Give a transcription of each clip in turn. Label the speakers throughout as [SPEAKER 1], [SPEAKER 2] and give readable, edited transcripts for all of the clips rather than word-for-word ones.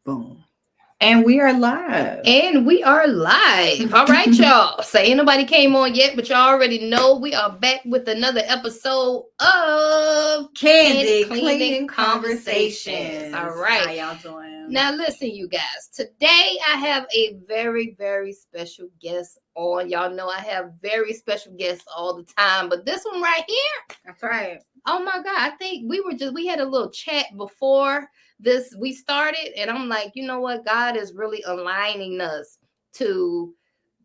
[SPEAKER 1] Boom. And we are live.
[SPEAKER 2] And we are live. All right, y'all. So ain't nobody came on yet, but y'all already know we are back with another episode of
[SPEAKER 1] Candy Cleaning Conversations.
[SPEAKER 2] All right.
[SPEAKER 1] How y'all doing?
[SPEAKER 2] Now listen, you guys. Today I have a very, very special guest on. Y'all know I have very special guests all the time, but this one right here.
[SPEAKER 1] That's right.
[SPEAKER 2] Oh my God. I think we had a little chat before we started, and I'm like, you know what? God is really aligning us to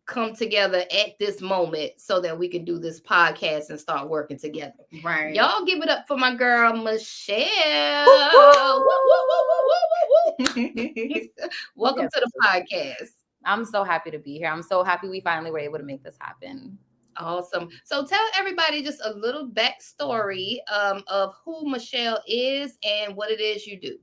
[SPEAKER 2] come together at this moment so that we can do this podcast and start working together.
[SPEAKER 1] Right.
[SPEAKER 2] Y'all give it up for my girl, Michelle. Welcome to the podcast.
[SPEAKER 3] I'm so happy to be here. I'm so happy we finally were able to make this happen.
[SPEAKER 2] Awesome. So tell everybody just a little backstory of who Michelle is and what it is you do.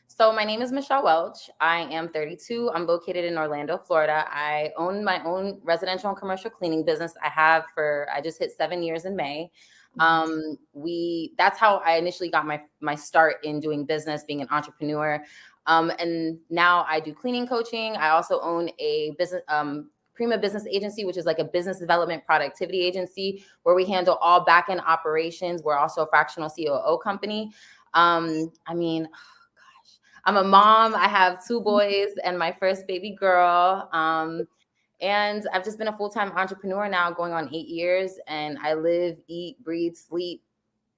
[SPEAKER 3] So my name is Michelle Welch. I am 32. I'm located in Orlando, Florida. I own my own residential and commercial cleaning business. I just hit 7 years in May. That's how I initially got my start in doing business, being an entrepreneur. And now I do cleaning coaching. I also own a business, Prima Business Agency, which is like a business development productivity agency where we handle all back-end operations. We're also a fractional COO company. I'm a mom. I have 2 boys and my first baby girl. And I've just been a full-time entrepreneur now going on 8 years. And I live, eat, breathe, sleep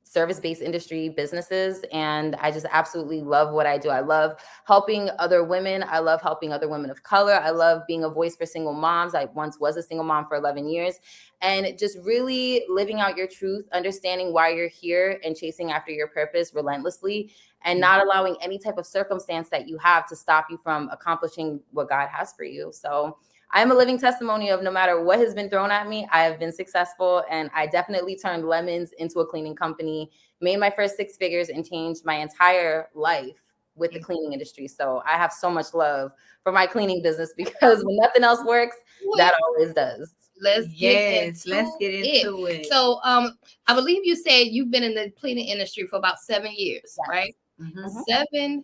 [SPEAKER 3] service-based industry businesses. And I just absolutely love what I do. I love helping other women. I love helping other women of color. I love being a voice for single moms. I once was a single mom for 11 years. And just really living out your truth, understanding why you're here and chasing after your purpose relentlessly and not allowing any type of circumstance that you have to stop you from accomplishing what God has for you. So I'm a living testimony of no matter what has been thrown at me, I have been successful, and I definitely turned lemons into a cleaning company, made my first 6 figures, and changed my entire life with the cleaning industry. So I have so much love for my cleaning business because when nothing else works, that always does.
[SPEAKER 2] Let's get into it. So I believe you said you've been in the cleaning industry for about 7 years, yes. Right? Mm-hmm. 7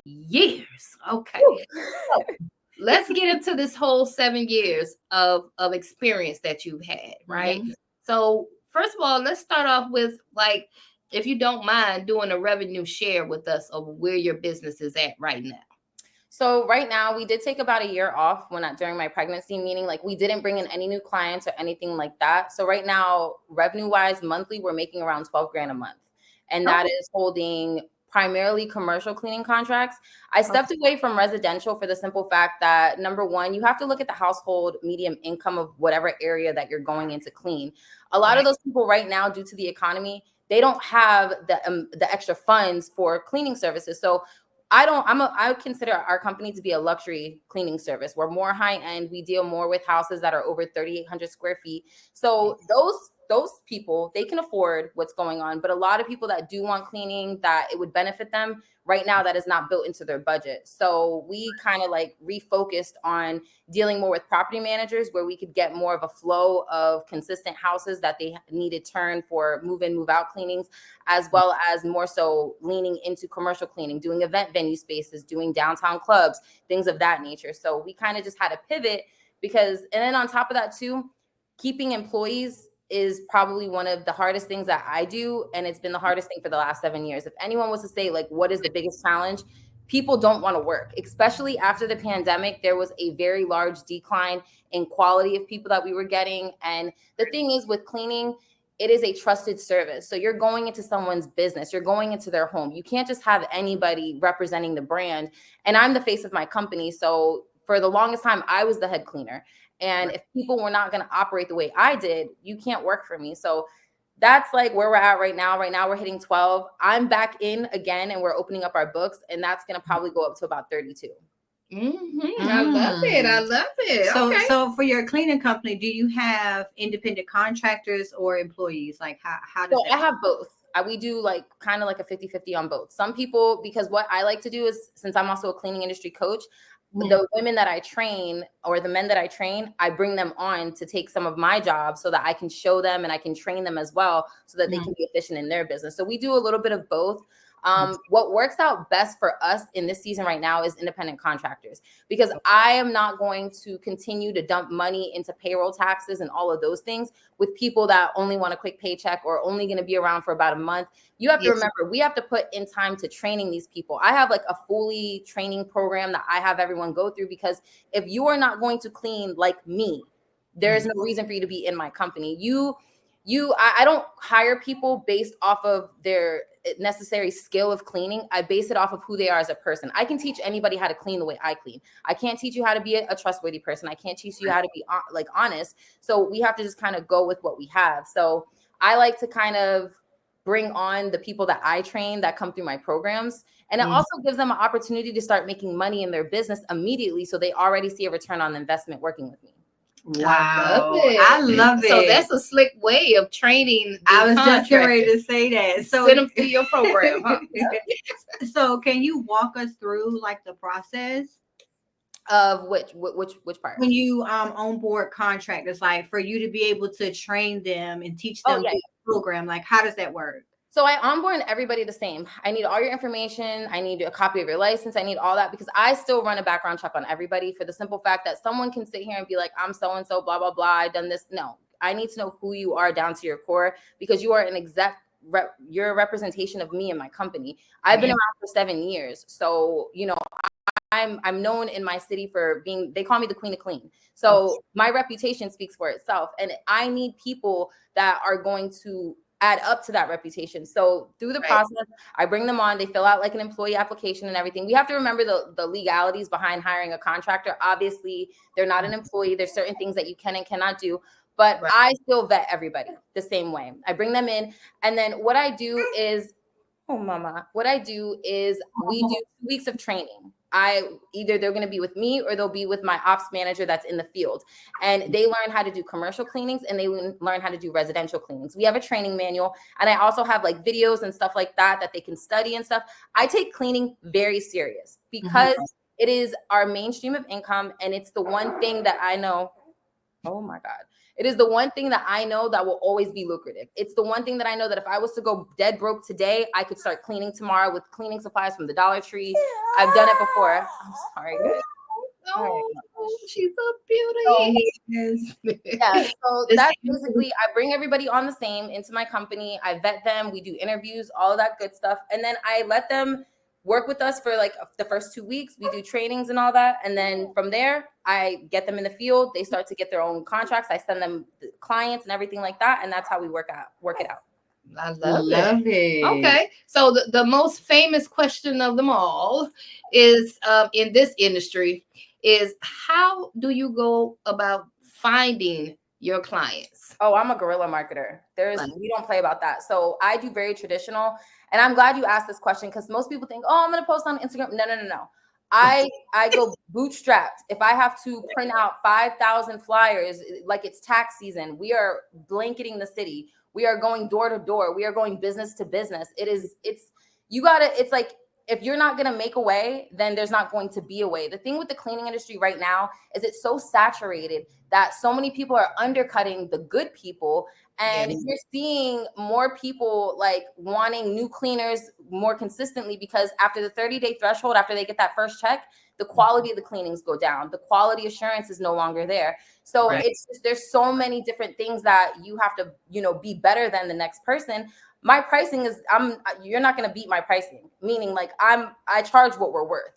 [SPEAKER 2] years. Okay. Let's get into this whole 7 years of experience that you've had, right? Mm-hmm. So first of all, let's start off with, like, if you don't mind doing a revenue share with us of where your business is at right now.
[SPEAKER 3] So right now we did take about a year off during my pregnancy, meaning like we didn't bring in any new clients or anything like that. So right now, revenue wise, monthly, we're making around $12,000 a month. And that is holding primarily commercial cleaning contracts. I stepped away from residential for the simple fact that, number one, you have to look at the household medium income of whatever area that you're going in to clean. A lot of those people right now, due to the economy, they don't have the extra funds for cleaning services. So I consider our company to be a luxury cleaning service. We're more high end. We deal more with houses that are over 3,800 square feet. So those people, they can afford what's going on. But a lot of people that do want cleaning, that it would benefit them right now, that is not built into their budget. So we kind of like refocused on dealing more with property managers where we could get more of a flow of consistent houses that they needed turn for move in, move out cleanings, as well as more so leaning into commercial cleaning, doing event venue spaces, doing downtown clubs, things of that nature. So we kind of just had to pivot and then on top of that too, keeping employees is probably one of the hardest things that I do. And it's been the hardest thing for the last 7 years. If anyone was to say, like, what is the biggest challenge? People don't want to work, especially after the pandemic. There was a very large decline in quality of people that we were getting. And the thing is with cleaning, it is a trusted service. So you're going into someone's business, you're going into their home. You can't just have anybody representing the brand. And I'm the face of my company. So for the longest time, I was the head cleaner. And if people were not going to operate the way I did, you can't work for me. So that's like where we're at right now. Right now, we're hitting 12. I'm back in again, and we're opening up our books, and that's going to probably go up to about 32.
[SPEAKER 2] Mm-hmm. I love it.
[SPEAKER 1] So for your cleaning company, do you have independent contractors or employees? Like how does
[SPEAKER 3] I have both. We do like kind of like a 50-50 on both. Some people, because what I like to do is, since I'm also a cleaning industry coach, the women that I train or the men that I train, I bring them on to take some of my jobs so that I can show them and I can train them as well so that they can be efficient in their business. So we do a little bit of both. What works out best for us in this season right now is independent contractors, because I am not going to continue to dump money into payroll taxes and all of those things with people that only want a quick paycheck or only going to be around for about a month. You have to remember, we have to put in time to training these people. I have like a fully training program that I have everyone go through, because if you are not going to clean like me, there is no reason for you to be in my company. I don't hire people based off of their necessary skill of cleaning. I base it off of who they are as a person. I can teach anybody how to clean the way I clean. I can't teach you how to be a trustworthy person. I can't teach you how to be like honest. So we have to just kind of go with what we have. So I like to kind of bring on the people that I train that come through my programs. And it also gives them an opportunity to start making money in their business immediately. So they already see a return on investment working with me.
[SPEAKER 1] Wow, I love it.
[SPEAKER 2] So that's a slick way of training.
[SPEAKER 1] I was just ready to say that. So
[SPEAKER 2] send them through your program. Huh?
[SPEAKER 1] So can you walk us through like the process
[SPEAKER 3] of which part?
[SPEAKER 1] When you onboard contractors, like for you to be able to train them and teach them the program, like how does that work?
[SPEAKER 3] So I onboard everybody the same. I need all your information. I need a copy of your license. I need all that, because I still run a background check on everybody, for the simple fact that someone can sit here and be like, I'm so-and-so, blah, blah, blah, I've done this. No, I need to know who you are down to your core, because you are an exact you're a representation of me and my company. I've been around for 7 years. So, you know, I'm known in my city for being, they call me the queen of clean. So my reputation speaks for itself. And I need people that are going to add up to that reputation. So through the process, I bring them on, they fill out like an employee application and everything. We have to remember the legalities behind hiring a contractor. Obviously, they're not an employee. There's certain things that you can and cannot do, but I still vet everybody the same way. I bring them in, and then what I do is, what I do is we do 2 weeks of training. Either they're going to be with me or they'll be with my ops manager that's in the field, and they learn how to do commercial cleanings and they learn how to do residential cleanings. We have a training manual, and I also have like videos and stuff like that they can study and stuff. I take cleaning very serious because it is our mainstream of income, and it's the one thing that I know. Oh my God. It is the one thing that I know that will always be lucrative. It's the one thing that I know that if I was to go dead broke today, I could start cleaning tomorrow with cleaning supplies from the Dollar Tree. I've done it before. I'm sorry.
[SPEAKER 2] Oh, she's a beauty.
[SPEAKER 3] Yeah, so that's basically, I bring everybody on the same into my company. I vet them. We do interviews, all of that good stuff. And then I let them work with us for like the first 2 weeks. We do trainings and all that. And then from there, I get them in the field. They start to get their own contracts. I send them the clients and everything like that. And that's how we work it out.
[SPEAKER 2] I love it. Okay. So the most famous question of them all is in this industry is, how do you go about finding your clients?
[SPEAKER 3] Oh, I'm a guerrilla marketer. We don't play about that. So I do very traditional. And I'm glad you asked this question, because most people think, oh, I'm going to post on Instagram. No. I go bootstrapped. If I have to print out 5,000 flyers, like it's tax season, we are blanketing the city. We are going door to door. We are going business to business. It's like, if you're not going to make a way, then there's not going to be a way. The thing with the cleaning industry right now is it's so saturated that so many people are undercutting the good people. And you're seeing more people like wanting new cleaners more consistently, because after the 30-day threshold, after they get that first check, the quality of the cleanings go down. The quality assurance is no longer there. So it's just, there's so many different things that you have to, be better than the next person. My pricing is, you're not going to beat my pricing, meaning like I charge what we're worth.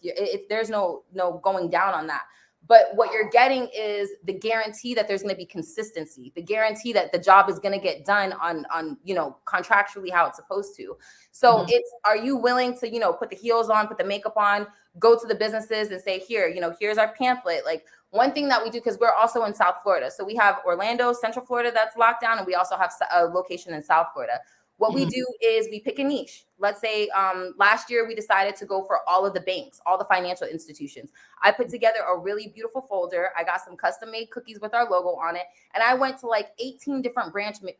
[SPEAKER 3] There's no going down on that. But what you're getting is the guarantee that there's going to be consistency, the guarantee that the job is going to get done on contractually how it's supposed to. So it's, are you willing to, put the heels on, put the makeup on, go to the businesses and say, here, here's our pamphlet. Like, one thing that we do, because we're also in South Florida. So we have Orlando, Central Florida, that's locked down. And we also have a location in South Florida. What we do is we pick a niche. Let's say last year we decided to go for all of the banks, all the financial institutions. I put together a really beautiful folder. I got some custom made cookies with our logo on it. And I went to like 18 different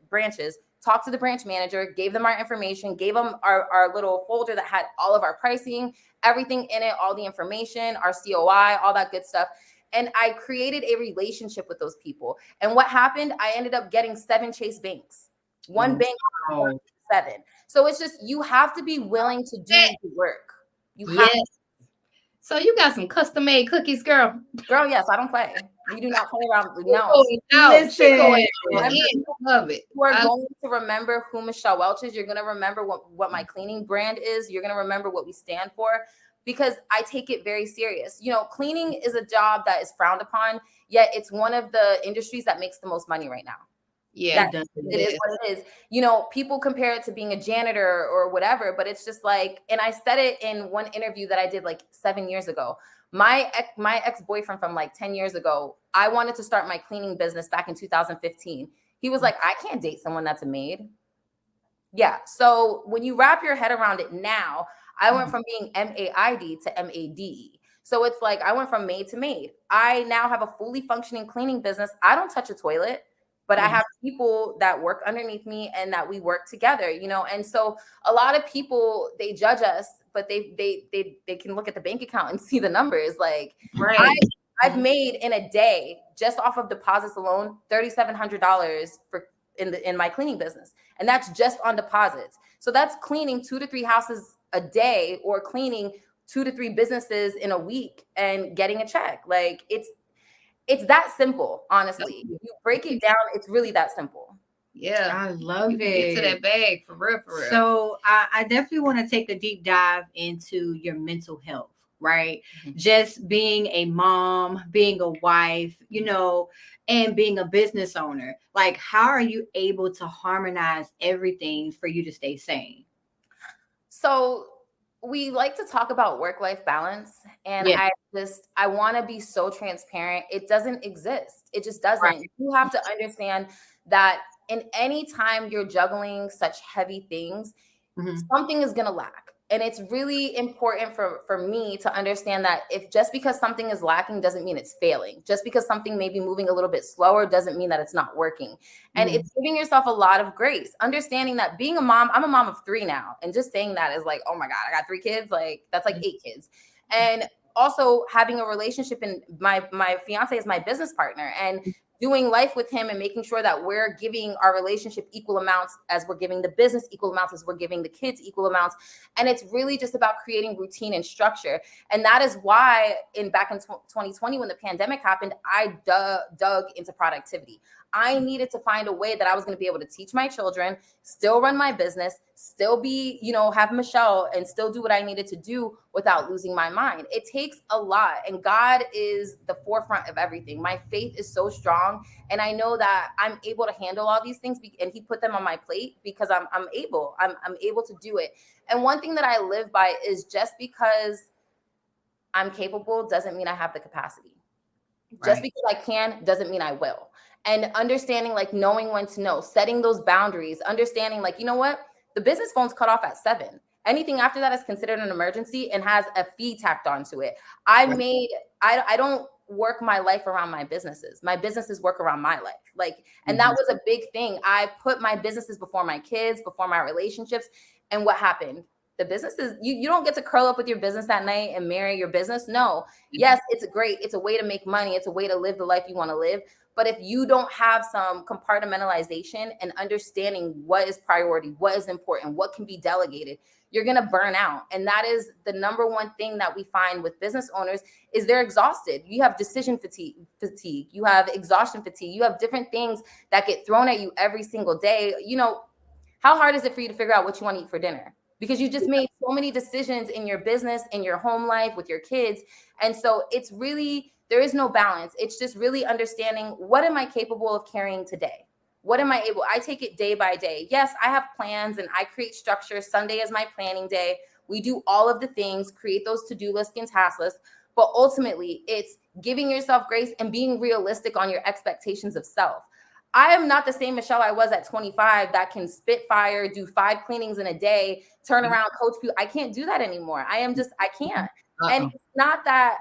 [SPEAKER 3] branches, talked to the branch manager, gave them our information, gave them our little folder that had all of our pricing, everything in it, all the information, our COI, all that good stuff. And I created a relationship with those people. And what happened? I ended up getting 7 Chase banks. One bank, 7. So it's just, you have to be willing to do the work. You have to.
[SPEAKER 2] So you got some custom made cookies, girl.
[SPEAKER 3] Girl, yes, I don't play. We do not play around. No.
[SPEAKER 1] Listen,
[SPEAKER 2] love it.
[SPEAKER 3] You are going to remember who Michelle Welch is. You're going to remember what my cleaning brand is. You're going to remember what we stand for, because I take it very serious. You know, cleaning is a job that is frowned upon, yet it's one of the industries that makes the most money right now.
[SPEAKER 2] Yeah,
[SPEAKER 3] it is what it is. You know, people compare it to being a janitor or whatever, but it's just like, and I said it in one interview that I did like 7 years ago. My ex-boyfriend from like 10 years ago, I wanted to start my cleaning business back in 2015. He was like, I can't date someone that's a maid. Yeah. So when you wrap your head around it now, I went from being MAID to MADE. So it's like, I went from maid to maid. I now have a fully functioning cleaning business. I don't touch a toilet, but I have people that work underneath me and that we work together, you know? And so a lot of people, they judge us, but they can look at the bank account and see the numbers. Like, I've made in a day, just off of deposits alone, $3,700 in my cleaning business. And that's just on deposits. So that's cleaning 2 to 3 houses a day, or cleaning 2 to 3 businesses in a week and getting a check. Like, it's that simple, honestly. You break it down, it's really that simple.
[SPEAKER 2] Yeah,
[SPEAKER 1] I love it.
[SPEAKER 2] Get to that bag for real.
[SPEAKER 1] So I definitely want to take a deep dive into your mental health, right? Just being a mom, being a wife, you know, and being a business owner. Like, how are you able to harmonize everything for you to stay sane?
[SPEAKER 3] So we like to talk about work-life balance, and I want to be so transparent. It doesn't exist. It just doesn't. Right. You have to understand that in any time you're juggling such heavy things, something is going to lack. And it's really important for me to understand that if just because something is lacking doesn't mean it's failing. Just because something may be moving a little bit slower doesn't mean that it's not working. And it's giving yourself a lot of grace, understanding that being a mom, I'm a mom of 3 now. And just saying that is like, oh my God, I got 3 kids. Like, that's like 8 kids. And also having a relationship, and my fiance is my business partner, and doing life with him and making sure that we're giving our relationship equal amounts as we're giving the business equal amounts as we're giving the kids equal amounts. And it's really just about creating routine and structure. And that is why back in 2020, when the pandemic happened, I dug into productivity. I needed to find a way that I was going to be able to teach my children, still run my business, still be, you know, have Michelle, and still do what I needed to do without losing my mind. It takes a lot, and God is the forefront of everything. My faith is so strong, and I know that I'm able to handle all these things, and He put them on my plate because I'm able to do it. And one thing that I live by is, just because I'm capable doesn't mean I have the capacity. Just because I can doesn't mean I will. And understanding, like, knowing when to know, setting those boundaries, understanding, like, you know what, the business phone's cut off at 7. Anything after that is considered an emergency and has a fee tacked onto it. I don't work my life around my businesses. My businesses work around my life. Like, and that was a big thing. I put my businesses before my kids, before my relationships. And what happened? The businesses, you don't get to curl up with your business at night and marry your business. No. Yes, it's great. It's a way to make money. It's a way to live the life you want to live. But if you don't have some compartmentalization and understanding what is priority, what is important, what can be delegated, you're going to burn out. And that is the number one thing that we find with business owners, is they're exhausted. You have decision fatigue, you have exhaustion fatigue, you have different things that get thrown at you every single day. You know, how hard is it for you to figure out what you want to eat for dinner? Because you just made so many decisions in your business, in your home life, with your kids. And so it's really, there is no balance. It's just really understanding, what am I capable of carrying today? What am I able? I take it day by day. Yes, I have plans and I create structure. Sunday is my planning day. We do all of the things, create those to-do lists and task lists. But ultimately, it's giving yourself grace and being realistic on your expectations of self. I am not the same Michelle I was at 25 that can spit fire, do 5 cleanings in a day, turn around, coach people. I can't do that anymore. I can't. And it's not that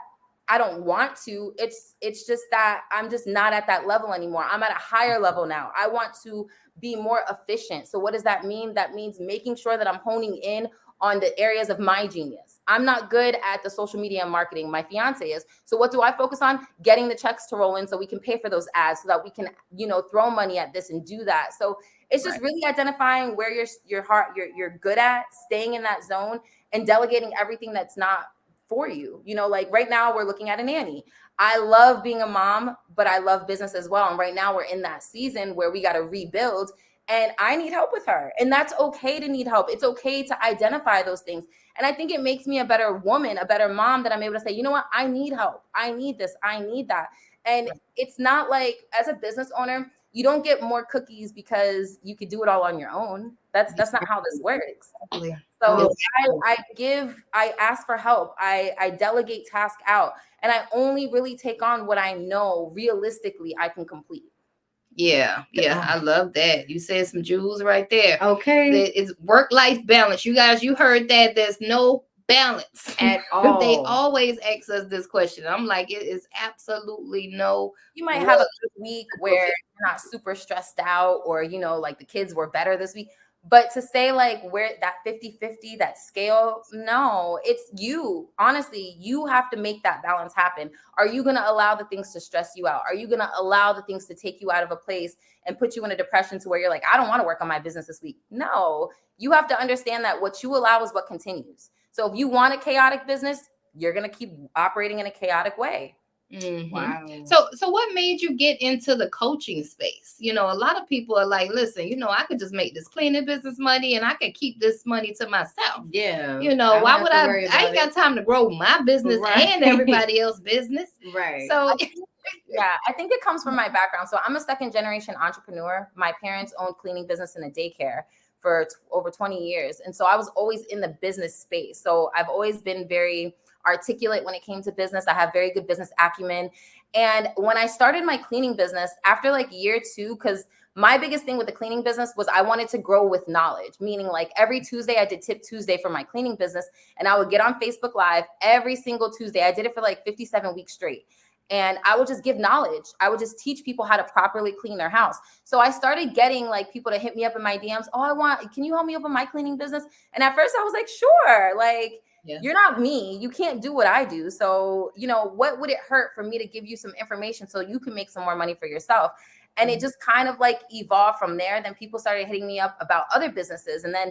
[SPEAKER 3] I don't want to. It's just that I'm just not at that level anymore. I'm at a higher level now. I want to be more efficient. So what does that mean? That means making sure that I'm honing in on the areas of my genius. I'm not good at the social media and marketing. My fiance is. So what do I focus on? Getting the checks to roll in so we can pay for those ads, so that we can, you know, throw money at this and do that. So It's just really identifying where your heart, you're good at, staying in that zone, and delegating everything that's not for you. You know, like right now we're looking at a nanny. I love being a mom, but I love business as well. And right now we're in that season where we got to rebuild, and I need help with her. And that's okay to need help. It's okay to identify those things. And I think it makes me a better woman, a better mom, that I'm able to say, you know what? I need help. I need this. I need that. And it's not like, as a business owner, you don't get more cookies because you could do it all on your own. That's not how this works. So I ask for help. I delegate tasks out, and I only really take on what I know realistically I can complete.
[SPEAKER 2] Yeah, I love that. You said some jewels right there.
[SPEAKER 1] Okay.
[SPEAKER 2] It's work-life balance. You guys, you heard that. There's no balance
[SPEAKER 1] at all.
[SPEAKER 2] They always ask us this question. I'm like, it is absolutely no.
[SPEAKER 3] You might have a good week where you're not super stressed out, or, you know, like the kids were better this week. But to say like where that 50-50, that scale, no, it's you. Honestly, you have to make that balance happen. Are you going to allow the things to stress you out? Are you going to allow the things to take you out of a place and put you in a depression to where you're like, I don't want to work on my business this week? No, you have to understand that what you allow is what continues. So if you want a chaotic business, you're going to keep operating in a chaotic way.
[SPEAKER 2] Mm-hmm. Wow. So what made you get into the coaching space? You know, a lot of people are like, listen, you know, I could just make this cleaning business money and I could keep this money to myself.
[SPEAKER 1] Yeah.
[SPEAKER 2] You know, why would I ain't got time to grow my business and everybody else's business.
[SPEAKER 1] Right.
[SPEAKER 2] So
[SPEAKER 3] I think it comes from my background. So I'm a second generation entrepreneur. My parents owned cleaning business and a daycare for over 20 years. And so I was always in the business space. So I've always been very articulate when it came to business. I have very good business acumen. And when I started my cleaning business after like year 2, because my biggest thing with the cleaning business was I wanted to grow with knowledge, meaning like every Tuesday I did Tip Tuesday for my cleaning business. And I would get on Facebook Live every single Tuesday. I did it for like 57 weeks straight. And I would just give knowledge. I would just teach people how to properly clean their house. So I started getting like people to hit me up in my DMs. Oh, can you help me open my cleaning business? And at first I was like, sure. Like, you're not me. You can't do what I do. So, you know, what would it hurt for me to give you some information so you can make some more money for yourself? And it just kind of like evolved from there. Then people started hitting me up about other businesses. And then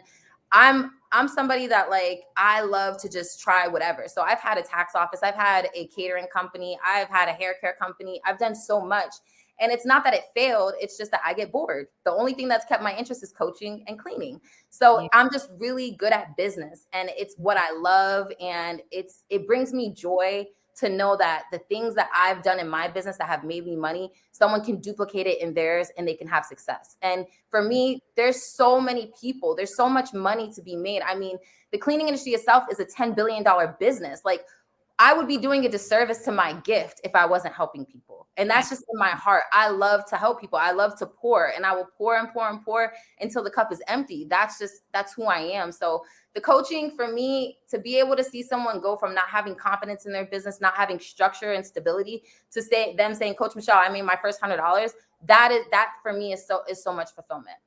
[SPEAKER 3] I'm somebody that like, I love to just try whatever. So I've had a tax office. I've had a catering company. I've had a hair care company. I've done so much. And it's not that it failed. It's just that I get bored. The only thing that's kept my interest is coaching and cleaning. So I'm just really good at business, and it's what I love. And it brings me joy to know that the things that I've done in my business that have made me money, someone can duplicate it in theirs and they can have success. And for me, there's so many people, there's so much money to be made. I mean, the cleaning industry itself is a $10 billion business. Like, I would be doing a disservice to my gift if I wasn't helping people. And that's just in my heart. I love to help people. I love to pour, and I will pour and pour and pour until the cup is empty. That's who I am. So the coaching for me, to be able to see someone go from not having confidence in their business, not having structure and stability, to them saying, Coach Michelle, I made my first $100. That for me is so much fulfillment.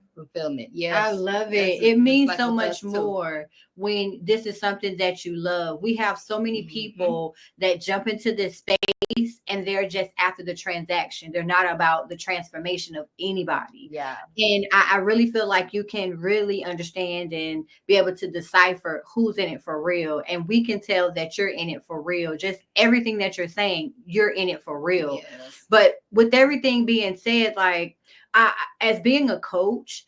[SPEAKER 2] Yes,
[SPEAKER 1] I love it. It means so much more when this is something that you love. We have so many people that jump into this space and they're just after the transaction. They're not about the transformation of anybody.
[SPEAKER 3] Yeah.
[SPEAKER 1] And I really feel like you can really understand and be able to decipher who's in it for real. And we can tell that you're in it for real. Just everything that you're saying, you're in it for real.
[SPEAKER 2] Yes.
[SPEAKER 1] But with everything being said, like, as being a coach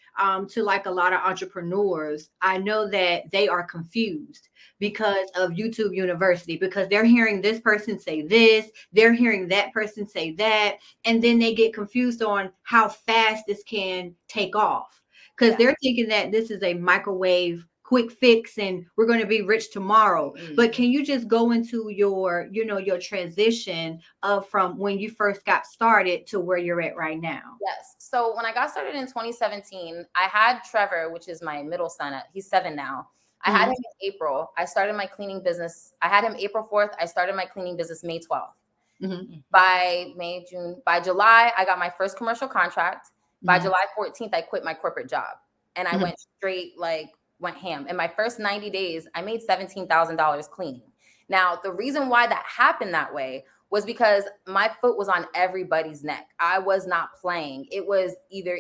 [SPEAKER 1] to like a lot of entrepreneurs, I know that they are confused because of YouTube University, because they're hearing this person say this, they're hearing that person say that, and then they get confused on how fast this can take off, because they're thinking that this is a microwave quick fix and we're going to be rich tomorrow. But can you just go into your transition of from when you first got started to where you're at right now?
[SPEAKER 3] Yes. So when I got started in 2017, I had Trevor, which is my middle son. He's 7 now. I had him in April. I started my cleaning business. I had him April 4th. I started my cleaning business May 12th. By July, I got my first commercial contract. By July 14th, I quit my corporate job, and I went straight, went ham. In my first 90 days, I made $17,000 cleaning. Now, the reason why that happened that way was because my foot was on everybody's neck. I was not playing. It was either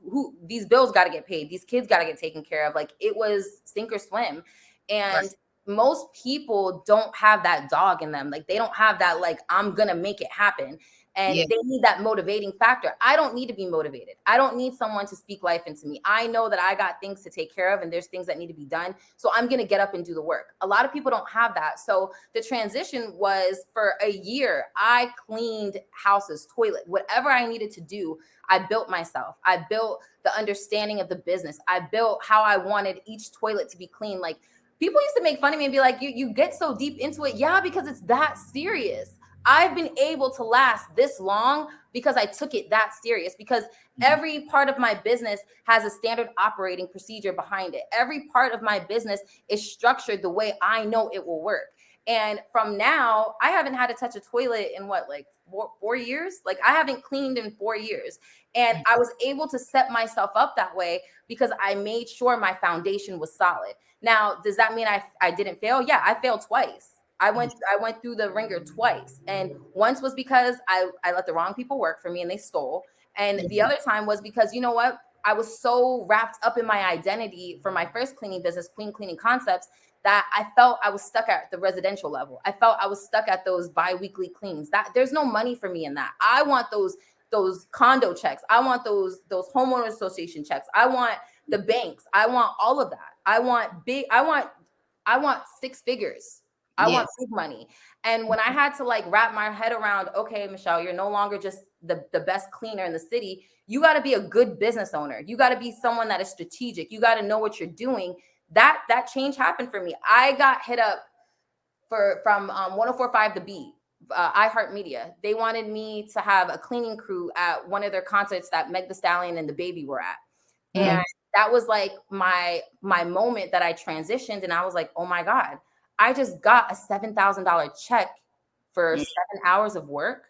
[SPEAKER 3] who these bills got to get paid. These kids got to get taken care of. Like it was sink or swim. And most people don't have that dog in them. Like they don't have that, like, I'm going to make it happen. And they need that motivating factor. I don't need to be motivated. I don't need someone to speak life into me. I know that I got things to take care of and there's things that need to be done. So I'm going to get up and do the work. A lot of people don't have that. So the transition was for a year, I cleaned houses, toilet, whatever I needed to do. I built myself. I built the understanding of the business. I built how I wanted each toilet to be clean. Like people used to make fun of me and be like, you get so deep into it. Yeah, because it's that serious. I've been able to last this long because I took it that serious, because every part of my business has a standard operating procedure behind it. Every part of my business is structured the way I know it will work. And from now, I haven't had to touch a toilet in what, like 4 years? Like I haven't cleaned in 4 years. And I was able to set myself up that way because I made sure my foundation was solid. Now, does that mean I didn't fail? Yeah, I failed twice. I went through the ringer twice. And once was because I let the wrong people work for me and they stole. And the other time was because, you know what? I was so wrapped up in my identity for my first cleaning business, Queen Cleaning Concepts, that I felt I was stuck at the residential level. I felt I was stuck at those bi-weekly cleans. That there's no money for me in that. I want those condo checks. I want those homeowner association checks. I want the banks. I want all of that. I want 6 figures. I want big money. And when I had to like wrap my head around, okay, Michelle, you're no longer just the best cleaner in the city. You got to be a good business owner. You got to be someone that is strategic. You got to know what you're doing. That change happened for me. I got hit up from 104.5 The Beat, iHeartMedia. They wanted me to have a cleaning crew at one of their concerts that Meg Thee Stallion and the Baby were at. And that was like my moment that I transitioned. And I was like, oh my God, I just got a $7,000 check for 7 hours of work.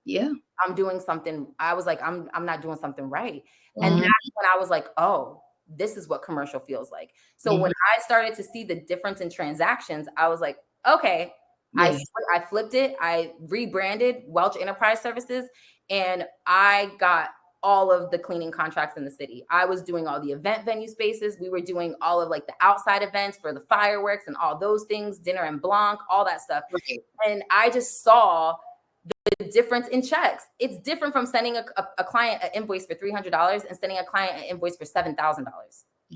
[SPEAKER 2] Yeah.
[SPEAKER 3] I'm doing something. I was like, I'm not doing something right. And that's when I was like, oh, this is what commercial feels like. So when I started to see the difference in transactions, I was like, okay, I flipped it. I rebranded Welch Enterprise Services, and I got all of the cleaning contracts in the city. I was doing all the event venue spaces. We were doing all of like the outside events for the fireworks and all those things, dinner and blanc, all that stuff. And I just saw the difference in checks. It's different from sending a client an invoice for $300 and sending a client an invoice for $7,000.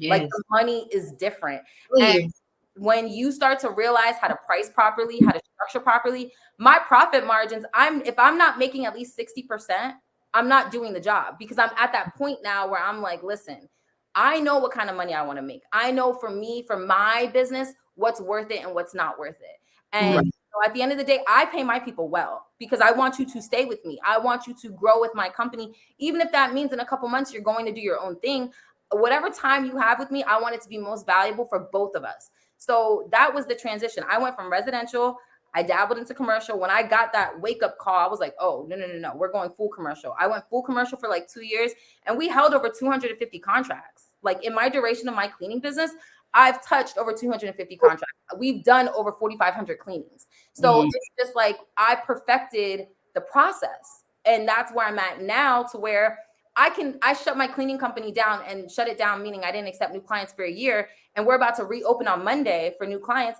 [SPEAKER 3] Like the money is different. And when you start to realize how to price properly, how to structure properly, my profit margins, if I'm not making at least 60%, I'm not doing the job, because I'm at that point now where I'm like, listen, I know what kind of money I want to make. I know for me, for my business, what's worth it and what's not worth it. And so at the end of the day, I pay my people well, because I want you to stay with me. I want you to grow with my company. Even if that means in a couple months, you're going to do your own thing, whatever time you have with me, I want it to be most valuable for both of us. So that was the transition. I went from residential, I dabbled into commercial. When I got that wake up call, I was like, oh, no. We're going full commercial. I went full commercial for like 2 years, and we held over 250 contracts. Like in my duration of my cleaning business, I've touched over 250 contracts. We've done over 4,500 cleanings. So it's just like I perfected the process. And that's where I'm at now, to where I shut my cleaning company down, and shut it down, meaning I didn't accept new clients for a year. And we're about to reopen on Monday for new clients.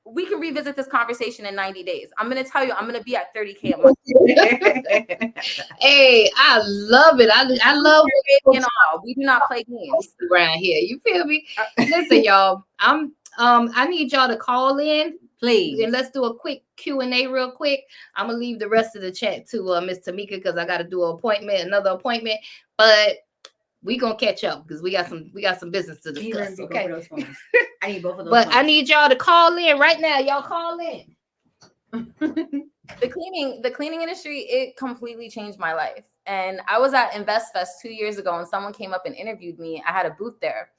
[SPEAKER 3] We can revisit this conversation in 90 days. I'm going to tell you, I'm going to be at 30K a month.
[SPEAKER 2] Hey, I love it. I love
[SPEAKER 3] it. We do not play games
[SPEAKER 2] around here. You feel me? Listen, y'all, I need y'all to call in,
[SPEAKER 1] please,
[SPEAKER 2] and let's do a quick Q&A real quick. I'm going to leave the rest of the chat to Miss Tamika, because I got to do another appointment, but we gonna catch up because we got some business to discuss. Okay.
[SPEAKER 1] I need both of those.
[SPEAKER 2] But I need y'all to call in right now. Y'all call in.
[SPEAKER 3] The cleaning industry, it completely changed my life. And I was at InvestFest 2 years ago, and someone came up and interviewed me. I had a booth there,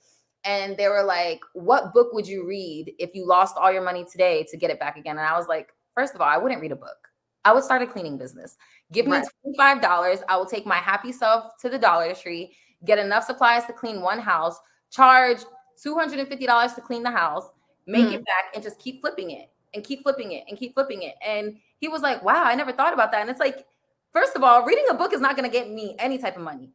[SPEAKER 3] and they were like, "What book would you read if you lost all your money today to get it back again?" And I was like, first of all, I wouldn't read a book. I would start a cleaning business. Give me $25. I will take my happy self to the Dollar Tree, get enough supplies to clean one house, charge $250 to clean the house, make it back, and just keep flipping it and keep flipping it and keep flipping it. And he was like, wow, I never thought about that. And it's like, first of all, reading a book is not going to get me any type of money.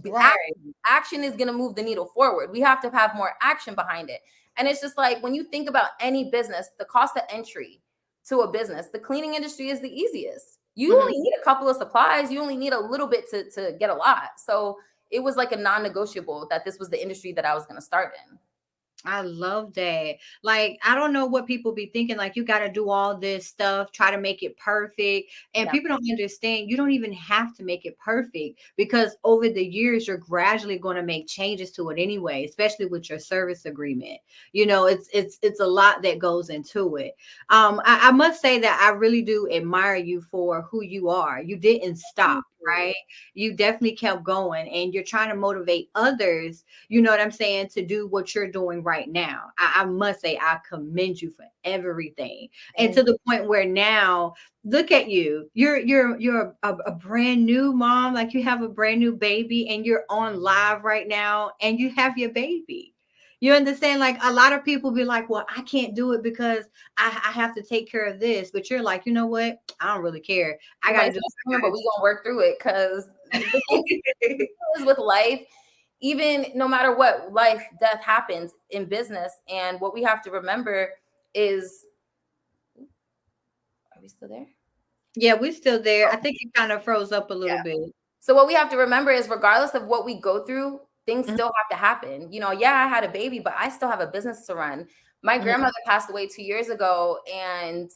[SPEAKER 1] Right.
[SPEAKER 3] Action is going to move the needle forward. We have to have more action behind it. And it's just like, when you think about any business, the cost of entry to a business, the cleaning industry is the easiest. You only need a couple of supplies. You only need a little bit to get a lot. So it was like a non-negotiable that this was the industry that I was going to start in.
[SPEAKER 1] I love that. Like, I don't know what people be thinking, like, you got to do all this stuff, try to make it perfect. And people don't understand, you don't even have to make it perfect, because over the years, you're gradually going to make changes to it anyway, especially with your service agreement. You know, it's a lot that goes into it. I must say that I really do admire you for who you are. You didn't stop, right? You definitely kept going, and you're trying to motivate others, you know what I'm saying, to do what you're doing right now. I must say, I commend you for everything. And to the point where now, look at you. You're a brand new mom, like you have a brand new baby, and you're on live right now, and you have your baby. You understand? Like, a lot of people be like, well, I can't do it because I have to take care of this. But you're like, you know what? I don't really care. I got to do it.
[SPEAKER 3] But we're going to work through it, because with life, even no matter what, life, death happens in business. And what we have to remember is, are we still there?
[SPEAKER 1] Yeah, we're still there. I think it kind of froze up a little bit.
[SPEAKER 3] So what we have to remember is, regardless of what we go through, things still have to happen. You know, yeah, I had a baby, but I still have a business to run. My grandmother passed away 2 years ago, and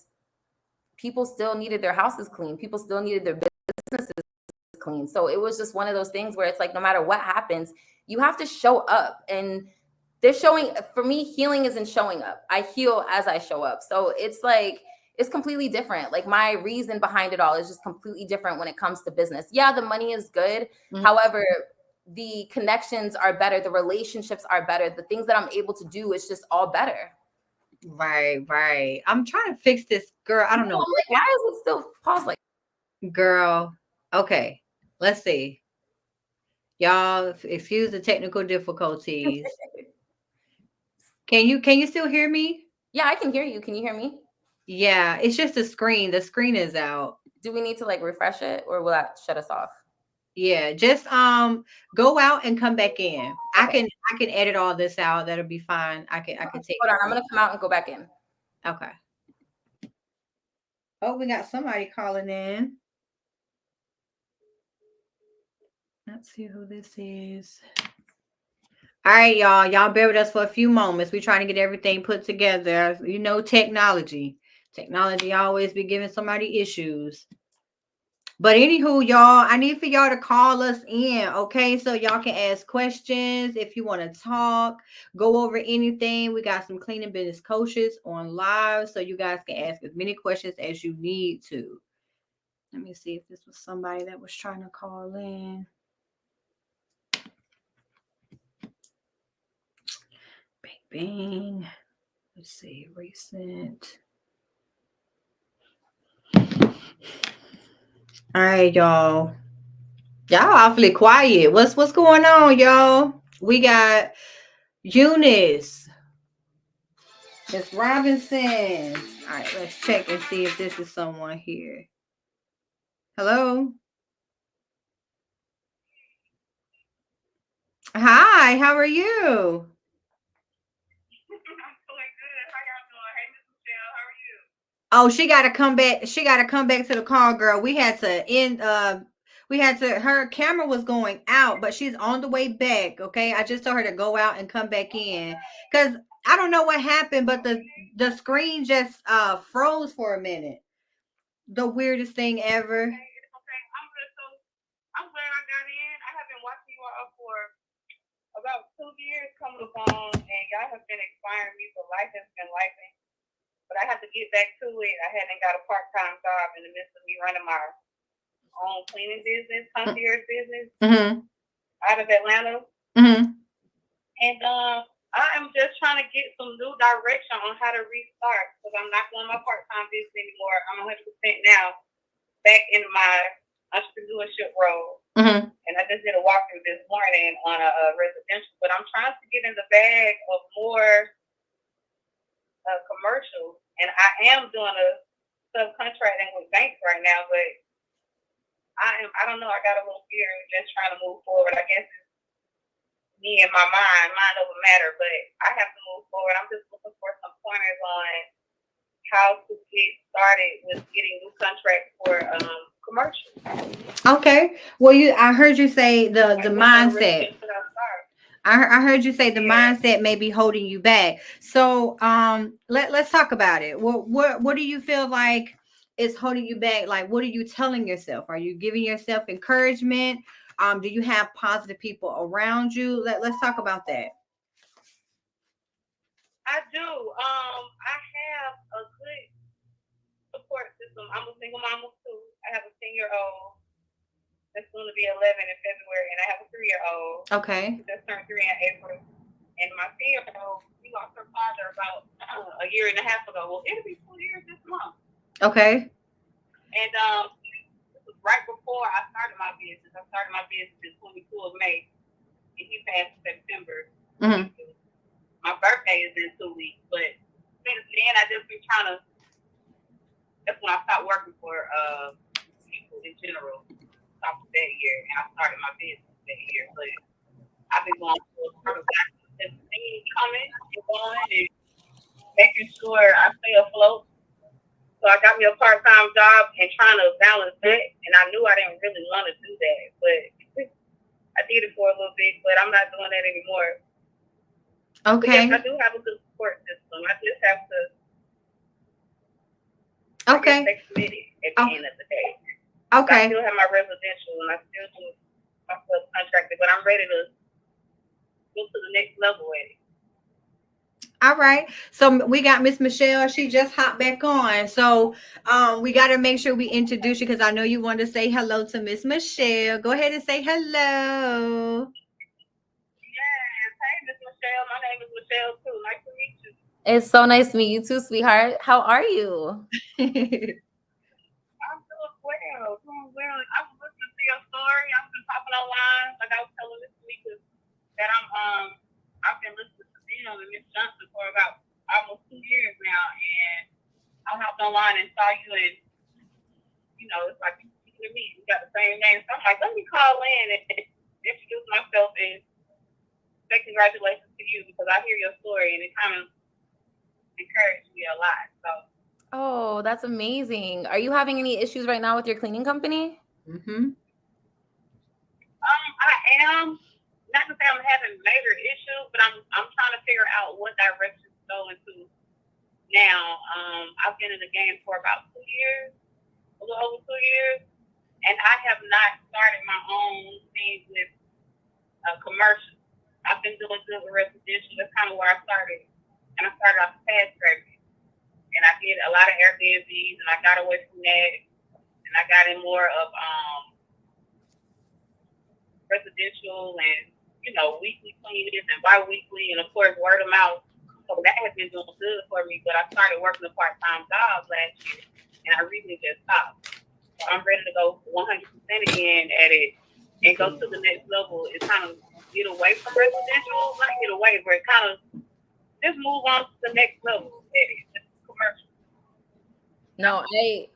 [SPEAKER 3] people still needed their houses clean. People still needed their businesses clean. So it was just one of those things where it's like, no matter what happens, you have to show up. And they're showing, for me, healing isn't showing up. I heal as I show up. So it's like, it's completely different. Like, my reason behind it all is just completely different when it comes to business. Yeah, the money is good. However, the connections are better. The relationships are better. The things that I'm able to do is just all better.
[SPEAKER 1] Right. I'm trying to fix this, girl. I don't know.
[SPEAKER 3] I'm like, why is it still paused like?
[SPEAKER 1] Girl. Okay. Let's see. Y'all, excuse the technical difficulties. Can you still hear me?
[SPEAKER 3] Yeah, I can hear you. Can you hear me?
[SPEAKER 1] Yeah, it's just the screen. The screen is out.
[SPEAKER 3] Do we need to like refresh it, or will that shut us off?
[SPEAKER 1] Yeah, just go out and come back in. Okay. I can edit all this out. That'll be fine. I can take.
[SPEAKER 3] Hold on, I'm gonna come out and go back in.
[SPEAKER 1] Okay. Oh, we got somebody calling in. Let's see who this is. All right, y'all. Y'all bear with us for a few moments. We're trying to get everything put together. You know, technology. Technology always be giving somebody issues. But anywho, y'all, I need for y'all to call us in, okay? So y'all can ask questions if you want to talk, go over anything. We got some cleaning business coaches on live, so you guys can ask as many questions as you need to. Let me see if this was somebody that was trying to call in. Bang, bang. Let's see, recent. All right, y'all. Y'all awfully quiet. What's going on, y'all? We got Eunice, Miss Robinson. All right, let's check and see if this is someone here. Hello. Hi, how are you? Oh, she got to come back. She got to come back to the call, girl. We had to end. Her camera was going out, but she's on the way back. Okay, I just told her to go out and come back in, because I don't know what happened, but the screen just froze for a minute. The weirdest thing ever. Okay. I'm glad I got in. I have been watching you all for about 2 years coming upon, and y'all have been inspiring me. So life has been lifing. But I have to get back to it. I hadn't got a part-time job in the midst of me running my own cleaning business, concierge business, out of Atlanta. And I am just trying to get some new direction on how to restart, because I'm not doing my part-time business anymore. I'm 100% now back in my entrepreneurship role. And I just did a walkthrough this morning on a residential, but I'm trying to get in the bag of more commercial, and I am doing a subcontracting with banks right now, but
[SPEAKER 4] I don't know. I got a little fear of just trying to move forward. I guess it's me and my mind over matter, but I have to move forward. I'm just looking for some pointers on how to get started with getting new contracts for commercial.
[SPEAKER 1] Okay. Well, I heard you say the mindset. I heard you say the mindset may be holding you back. So let's talk about it. What do you feel like is holding you back? Like, what are you telling yourself? Are you giving yourself encouragement? Do you have positive people around you? Let's talk about that.
[SPEAKER 4] I do. I have a good support system. I'm a single mom of two. I have a 10-year-old that's going to be 11 in February, and I have a 3-year-old.
[SPEAKER 1] Okay.
[SPEAKER 4] That turned 3 in April. And my 10-year-old, she lost her father about a year and a half ago. Well, it'll be 2 years this month.
[SPEAKER 1] Okay.
[SPEAKER 4] And this was right before I started my business. I started my business in 22 of May, and he passed in September.
[SPEAKER 1] Mm-hmm.
[SPEAKER 4] My birthday is in 2 weeks, but since then I just been trying to. That's when I stopped working for people in general. Stopped that year, and I started my business that year. But I've been going through a lot of things coming and going, and making sure I stay afloat. So I got me a part-time job and trying to balance that. And I knew I didn't really want to do that, but I did it for a little bit. But I'm not doing that anymore.
[SPEAKER 1] Okay.
[SPEAKER 4] Yes, I do have a good support system. I just have to.
[SPEAKER 1] Okay.
[SPEAKER 4] Stay committed at the end of the day.
[SPEAKER 1] Okay.
[SPEAKER 4] I still have my residential and I still do my subcontractor, but I'm ready to go to the next level at it.
[SPEAKER 1] All right. So we got Miss Michelle. She just hopped back on. So we got to make sure we introduce you because I know you want to say hello to Miss Michelle. Go ahead and say hello.
[SPEAKER 4] Yes. Hey, Miss Michelle. My name is Michelle too. Nice to meet you.
[SPEAKER 3] It's so nice to meet you too, sweetheart. How are you?
[SPEAKER 4] I'm doing well. I was listening to your story. I've been popping online, like I was telling this week, that I've been listening to Bill and Miss Johnson for about almost 2 years now, and I hopped online and saw you, and it's like you and me, we got the same name. So I'm like, let me call in and introduce myself and say congratulations to you because I hear your story and it kind of encouraged me a lot. So.
[SPEAKER 3] Oh, that's amazing. Are you having any issues right now with your cleaning company?
[SPEAKER 1] Mm-hmm.
[SPEAKER 4] I am. Not to say I'm having major issues, but I'm trying to figure out what direction to go into now. I've been in the game for about 2 years, a little over 2 years, and I have not started my own thing with commercial. I've been doing good with residential. That's kind of where I started. And I started off fast scraping. And I did a lot of Airbnbs, and I got away from that. And I got in more of residential and, weekly cleanings and bi-weekly, and, of course, word of mouth. So that has been doing good for me. But I started working a part-time job last year, and I really just stopped. So I'm ready to go 100% again at it and go to the next level. It's kind of get away from residential, not get away, but kind of just move on to the next level at it. Commercial.
[SPEAKER 3] No,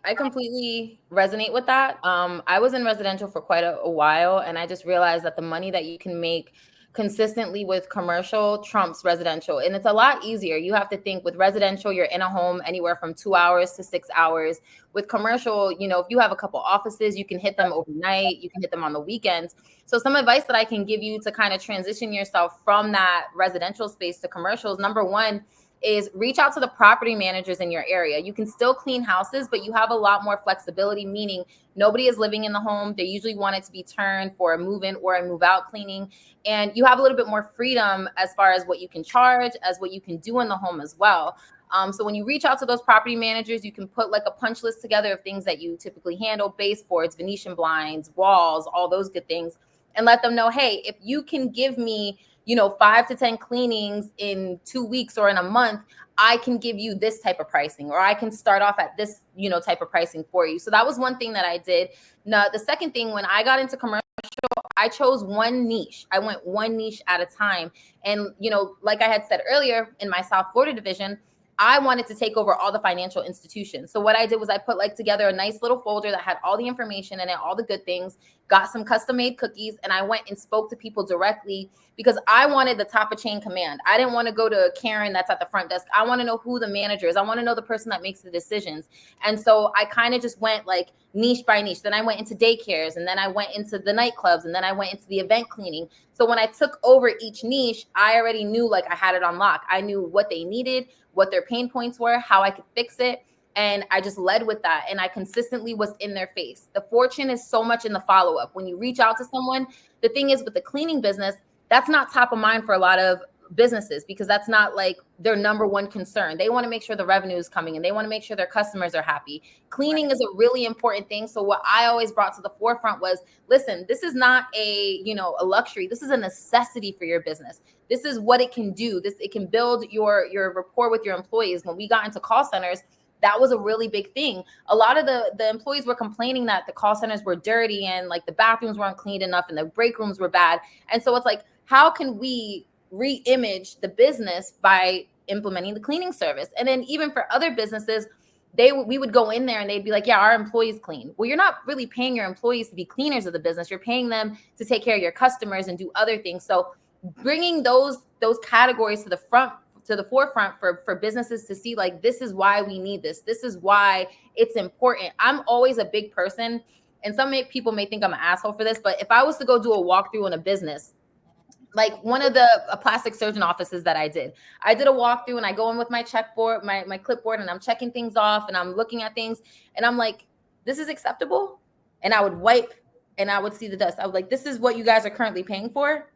[SPEAKER 3] I completely resonate with that. I was in residential for quite a while, and I just realized that the money that you can make consistently with commercial trumps residential, and it's a lot easier. You have to think with residential, you're in a home anywhere from 2 hours to 6 hours. With commercial, if you have a couple offices, you can hit them overnight, you can hit them on the weekends. So some advice that I can give you to kind of transition yourself from that residential space to commercials, number one, is reach out to the property managers in your area. You can still clean houses, but you have a lot more flexibility, meaning nobody is living in the home. They usually want it to be turned for a move-in or a move-out cleaning. And you have a little bit more freedom as far as what you can charge, as what you can do in the home as well. So when you reach out to those property managers, you can put like a punch list together of things that you typically handle: baseboards, Venetian blinds, walls, all those good things, and let them know, hey, if you can give me 5 to 10 cleanings in 2 weeks or in a month, I can give you this type of pricing, or I can start off at this, type of pricing for you. So that was one thing that I did. Now, the second thing, when I got into commercial, I chose one niche. I went one niche at a time. And, like I had said earlier, in my South Florida division, I wanted to take over all the financial institutions. So what I did was I put like together a nice little folder that had all the information in it, all the good things, got some custom made cookies, and I went and spoke to people directly because I wanted the top of chain command. I didn't want to go to Karen that's at the front desk. I want to know who the manager is. I want to know the person that makes the decisions. And so I kind of just went like niche by niche. Then I went into daycares, and then I went into the nightclubs, and then I went into the event cleaning. So when I took over each niche, I already knew like I had it on lock. I knew what they needed, what their pain points were, how I could fix it. And I just led with that. And I consistently was in their face. The fortune is so much in the follow-up. When you reach out to someone, the thing is with the cleaning business, that's not top of mind for a lot of businesses because that's not like their number one concern. They want to make sure the revenue is coming and they want to make sure their customers are happy. Cleaning is a really important thing. So what I always brought to the forefront was, listen, this is not a luxury. This is a necessity for your business. This is what it can do. It can build your rapport with your employees. When we got into call centers, that was a really big thing. A lot of the employees were complaining that the call centers were dirty and like the bathrooms weren't cleaned enough and the break rooms were bad. And so it's like, how can we re-image the business by implementing the cleaning service? And then even for other businesses, we would go in there and they'd be like, yeah, our employees clean. Well, you're not really paying your employees to be cleaners of the business. You're paying them to take care of your customers and do other things. So bringing those categories to the forefront for businesses to see like, this is why we need this. This is why it's important. I'm always a big person, and some people may think I'm an asshole for this, but if I was to go do a walkthrough in a business, like one of the plastic surgeon offices that I did a walkthrough and I go in with my checkboard, my clipboard, and I'm checking things off and I'm looking at things and I'm like, this is acceptable. And I would wipe and I would see the dust. I was like, this is what you guys are currently paying for.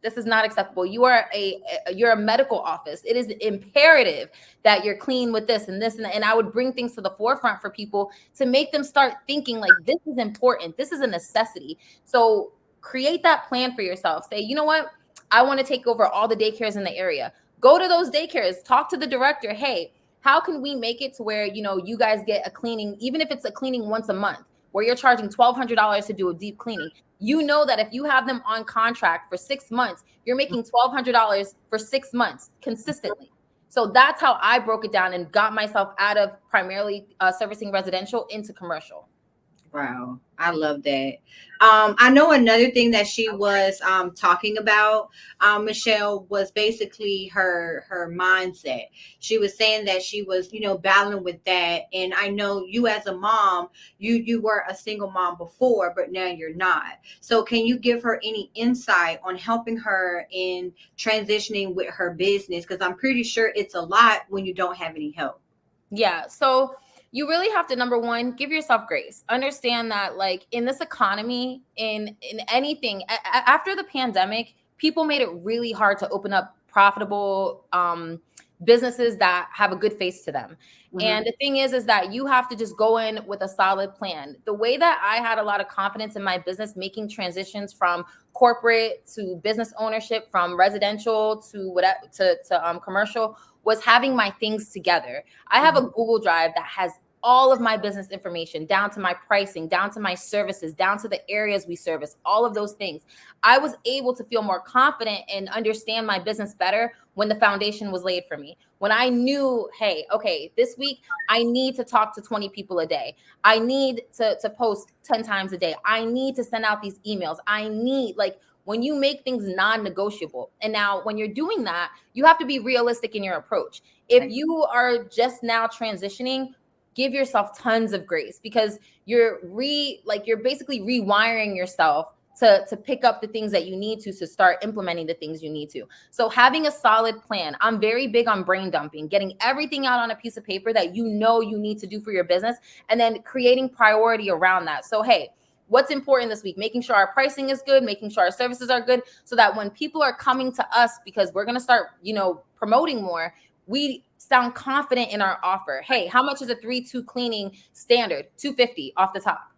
[SPEAKER 3] This is not acceptable. You're a medical office. It is imperative that you're clean with this and this. And I would bring things to the forefront for people to make them start thinking like, this is important. This is a necessity. So create that plan for yourself. Say, you know what? I want to take over all the daycares in the area. Go to those daycares, talk to the director. Hey, how can we make it to where, you guys get a cleaning, even if it's a cleaning once a month, where you're charging $1,200 to do a deep cleaning. You know that if you have them on contract for 6 months, you're making $1,200 for 6 months consistently. So that's how I broke it down and got myself out of primarily servicing residential into commercial.
[SPEAKER 1] Wow, I love that. I know another thing that she was talking about, Michelle, was basically her mindset. She was saying that she was, battling with that. And I know you as a mom, you were a single mom before, but now you're not. So can you give her any insight on helping her in transitioning with her business? Because I'm pretty sure it's a lot when you don't have any help.
[SPEAKER 3] Yeah. So you really have to, number one, give yourself grace. Understand that like in this economy, in anything, after the pandemic, people made it really hard to open up profitable businesses that have a good face to them. Mm-hmm. And the thing is that you have to just go in with a solid plan. The way that I had a lot of confidence in my business, making transitions from corporate to business ownership, from residential to whatever to commercial, was having my things together. I have a Google Drive that has all of my business information, down to my pricing, down to my services, down to the areas we service, all of those things. I was able to feel more confident and understand my business better when the foundation was laid for me. When I knew, hey, okay, this week I need to talk to 20 people a day. I need to post 10 times a day. I need to send out these emails. When you make things non-negotiable. And now when you're doing that, you have to be realistic in your approach. If you are just now transitioning, give yourself tons of grace, because you're basically rewiring yourself to pick up the things that you need to start implementing the things you need to. So having a solid plan. I'm very big on brain dumping, getting everything out on a piece of paper that you need to do for your business, and then creating priority around that. So, hey, what's important this week? Making sure our pricing is good, making sure our services are good, so that when people are coming to us, because we're going to start, promoting more, we sound confident in our offer. Hey, how much is a 3-2 cleaning standard? $250 off the top.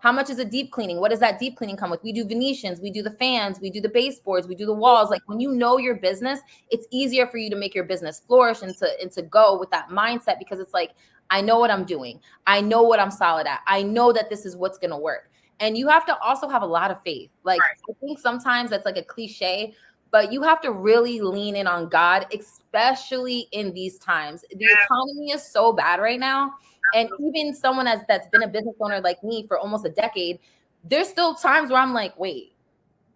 [SPEAKER 3] How much is a deep cleaning? What does that deep cleaning come with? We do Venetians, we do the fans, we do the baseboards, we do the walls. Like, when you know your business, it's easier for you to make your business flourish and to go with that mindset, because it's like, I know what I'm doing. I know what I'm solid at. I know that this is what's going to work. And you have to also have a lot of faith. Like, I think sometimes that's like a cliche, but you have to really lean in on God, especially in these times. The economy is so bad right now. And even someone that's been a business owner like me for almost a decade, there's still times where I'm like, wait,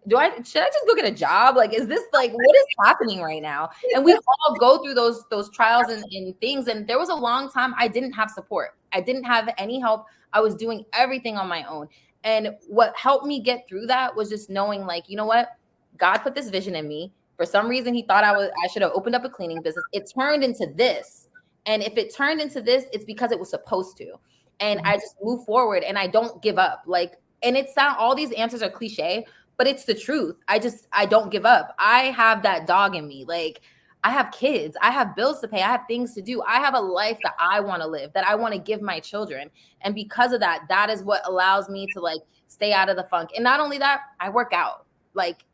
[SPEAKER 3] should I just go get a job? Like, is this like, what is happening right now? And we all go through those trials and things. And there was a long time I didn't have support. I didn't have any help. I was doing everything on my own. And what helped me get through that was just knowing, like, you know what? God put this vision in me. For some reason, he thought I should have opened up a cleaning business. It turned into this. And if it turned into this, it's because it was supposed to. And I just move forward and I don't give up. Like, and all these answers are cliche, but it's the truth. I don't give up. I have that dog in me. Like, I have kids, I have bills to pay, I have things to do. I have a life that I want to live, that I want to give my children. And because of that, that is what allows me to like stay out of the funk. And not only that, I work out. Like,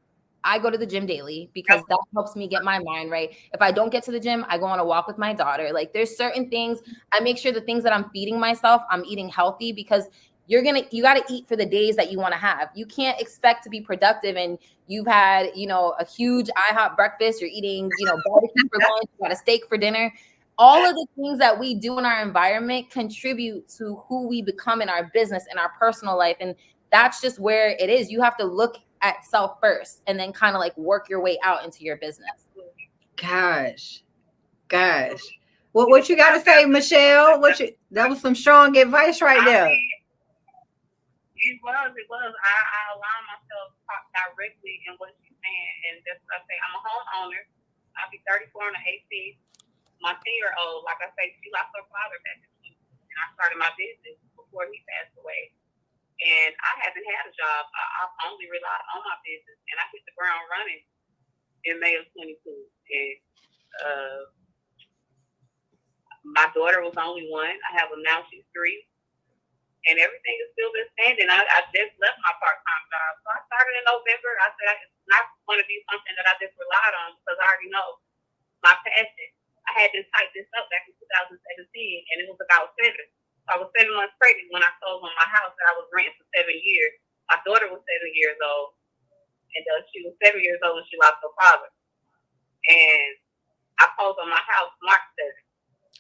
[SPEAKER 3] I go to the gym daily because that helps me get my mind right. If I don't get to the gym, I go on a walk with my daughter. Like, there's certain things, I make sure the things that I'm feeding myself, I'm eating healthy, because you got to eat for the days that you want to have. You can't expect to be productive and you've had, a huge IHOP breakfast, you're eating, barbecue for lunch, you got a steak for dinner. All of the things that we do in our environment contribute to who we become in our business and our personal life. And that's just where it is. You have to look at self first and then kind of like work your way out into your business.
[SPEAKER 1] Gosh. What you got to say, Michelle? That was some strong advice right there.
[SPEAKER 4] It was. I allow myself to talk directly in what she's saying. And that's what I say. I'm a homeowner. I'll be 34 on the 18th. My 10-year-old, like I say, she lost her father back in 20. And I started my business before he passed away. And I haven't had a job. I've only relied on my business. And I hit the ground running in May of 22. And my daughter was only one. I have her now. She's 3. And everything is still been standing. I just left my part-time job. So I started in November. I said it's not going to be something that I just relied on because I already know my passion. I had this type this up back in 2017, and it was about 7. So I was 7 months pregnant when I sold on my house that I was renting for 7 years. My daughter was 7 years old, and she was 7 years old when she lost her father. And I closed on my house March 7th.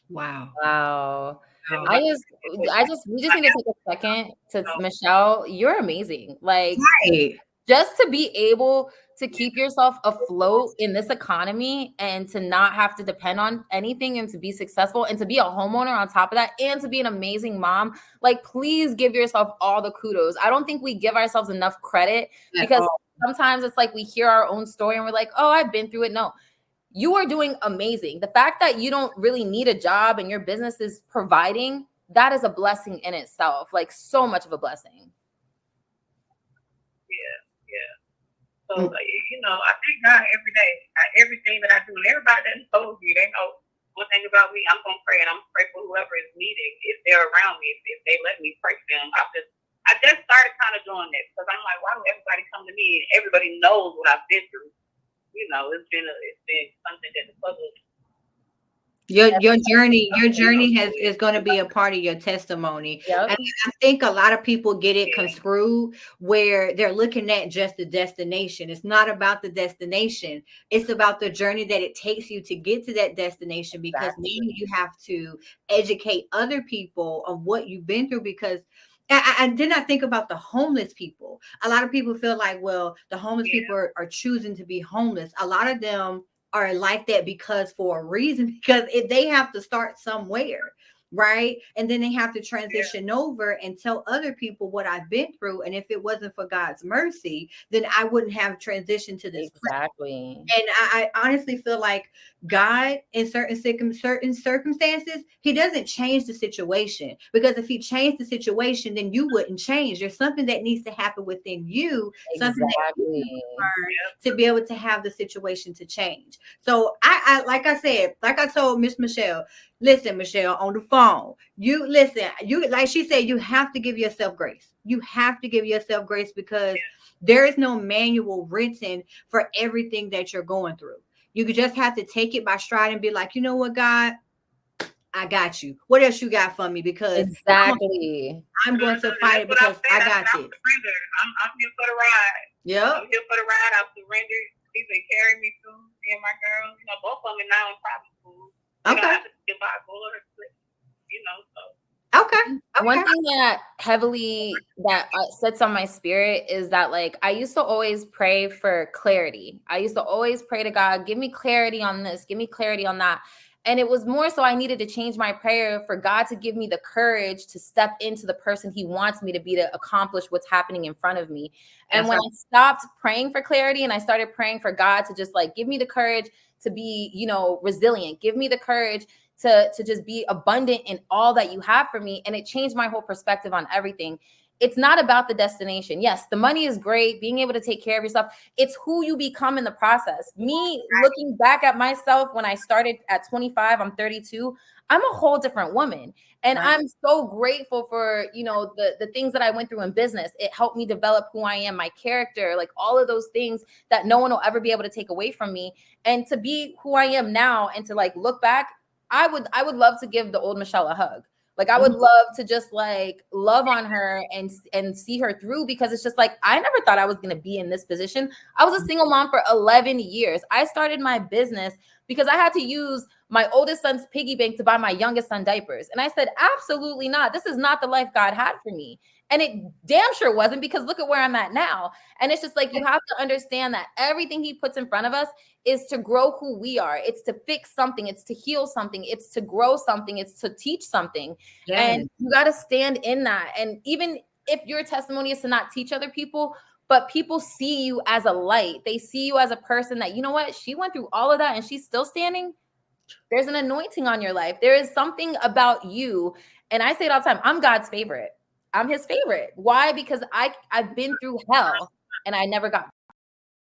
[SPEAKER 3] Wow. We just need to take a second to Michelle, you're amazing. Like, just to be able to keep yourself afloat in this economy and to not have to depend on anything and to be successful and to be a homeowner on top of that and to be an amazing mom, like, please give yourself all the kudos. I don't think we give ourselves enough credit because sometimes it's like we hear our own story and we're like, oh, I've been through it. No. You are doing amazing. The fact that you don't really need a job and your business is providing, that is a blessing in itself. Like, so much of a blessing.
[SPEAKER 4] Yeah. So, I thank God every day. Everything that I do, and everybody that knows me, they know one thing about me. I'm going to pray, and I'm going to pray for whoever is needing. If they're around me, if they let me pray for them, I just started kind of doing that because I'm like, why would everybody come to me? Everybody knows what I've been through. It's been something that the public.
[SPEAKER 1] Your journey is going to be a part of your testimony.
[SPEAKER 3] Yep.
[SPEAKER 1] And I think a lot of people get it construed where they're looking at just the destination. It's not about the destination. It's about the journey that it takes you to get to that destination, because then you have to educate other people of what you've been through. Because I did not think about the homeless people. A lot of people feel like, well, the homeless people are choosing to be homeless. A lot of them are like that because for a reason, because they have to start somewhere, right? And then they have to transition over and tell other people what I've been through. And if it wasn't for God's mercy, then I wouldn't have transitioned to this.
[SPEAKER 3] Exactly.
[SPEAKER 1] And I honestly feel like God, in certain circumstances, he doesn't change the situation, because if he changed the situation, then you wouldn't change. There's something that needs to happen within you, something that you learn to be able to have the situation to change. So I like I told Miss Michelle, listen, Michelle, on the phone, you like she said, you have to give yourself grace. You have to give yourself grace, because there is no manual written for everything that you're going through. You just have to take it by stride and be like, you know what, God, I got you. What else you got for me? Because I'm going to fight it because I got this.
[SPEAKER 4] I'm here for the ride.
[SPEAKER 1] Yeah.
[SPEAKER 4] I'm here for the ride. I've surrendered. He's been carrying me through, me and my girls. You know, both of them are now in private school.
[SPEAKER 1] Okay.
[SPEAKER 4] You know, I have to get by school or, you know, so.
[SPEAKER 1] Okay.
[SPEAKER 3] One thing that sits on my spirit is that, like, I used to always pray for clarity. I used to always pray to God, give me clarity on this, give me clarity on that. And it was more so I needed to change my prayer for God to give me the courage to step into the person he wants me to be to accomplish what's happening in front of me. And when I stopped praying for clarity and I started praying for God to just like give me the courage to be, you know, resilient, give me the courage to just be abundant in all that you have for me. And it changed my whole perspective on everything. It's not about the destination. Yes, the money is great, being able to take care of yourself. It's who you become in the process. Me looking back at myself when I started at 25, I'm 32, I'm a whole different woman. And I'm so grateful for, you know, the things that I went through in business. It helped me develop who I am, my character, like all of those things that no one will ever be able to take away from me. And to be who I am now and to like look back, I would love to give the old Michelle a hug. Like I would love to just like love on her and see her through, because it's just like, I never thought I was going to be in this position. I was a single mom for 11 years. I started my business because I had to use my oldest son's piggy bank to buy my youngest son diapers. And I said, absolutely not. This is not the life God had for me. And it damn sure wasn't, because look at where I'm at now. And it's just like, you have to understand that everything he puts in front of us is to grow who we are. It's to fix something. It's to heal something. It's to grow something. It's to teach something. Yes. And you got to stand in that. And even if your testimony is to not teach other people, but people see you as a light. They see you as a person that, you know what, she went through all of that and she's still standing. There's an anointing on your life. There is something about you. And I say it all the time, I'm God's favorite. I'm his favorite. Why? Because I've been through hell and I never got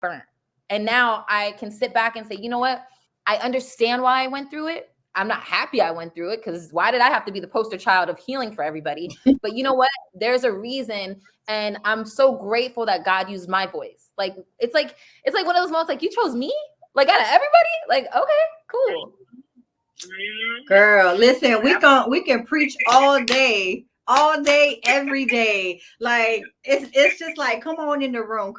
[SPEAKER 3] burnt. And now I can sit back and say, you know what? I understand why I went through it. I'm not happy I went through it, because why did I have to be the poster child of healing for everybody? But you know what? There's a reason. And I'm so grateful that God used my voice. Like, it's like one of those moments, like, you chose me? Like, out of everybody? Like, okay, cool.
[SPEAKER 1] Girl, listen, we can preach all day, every day. Like it's just like, come on in the room,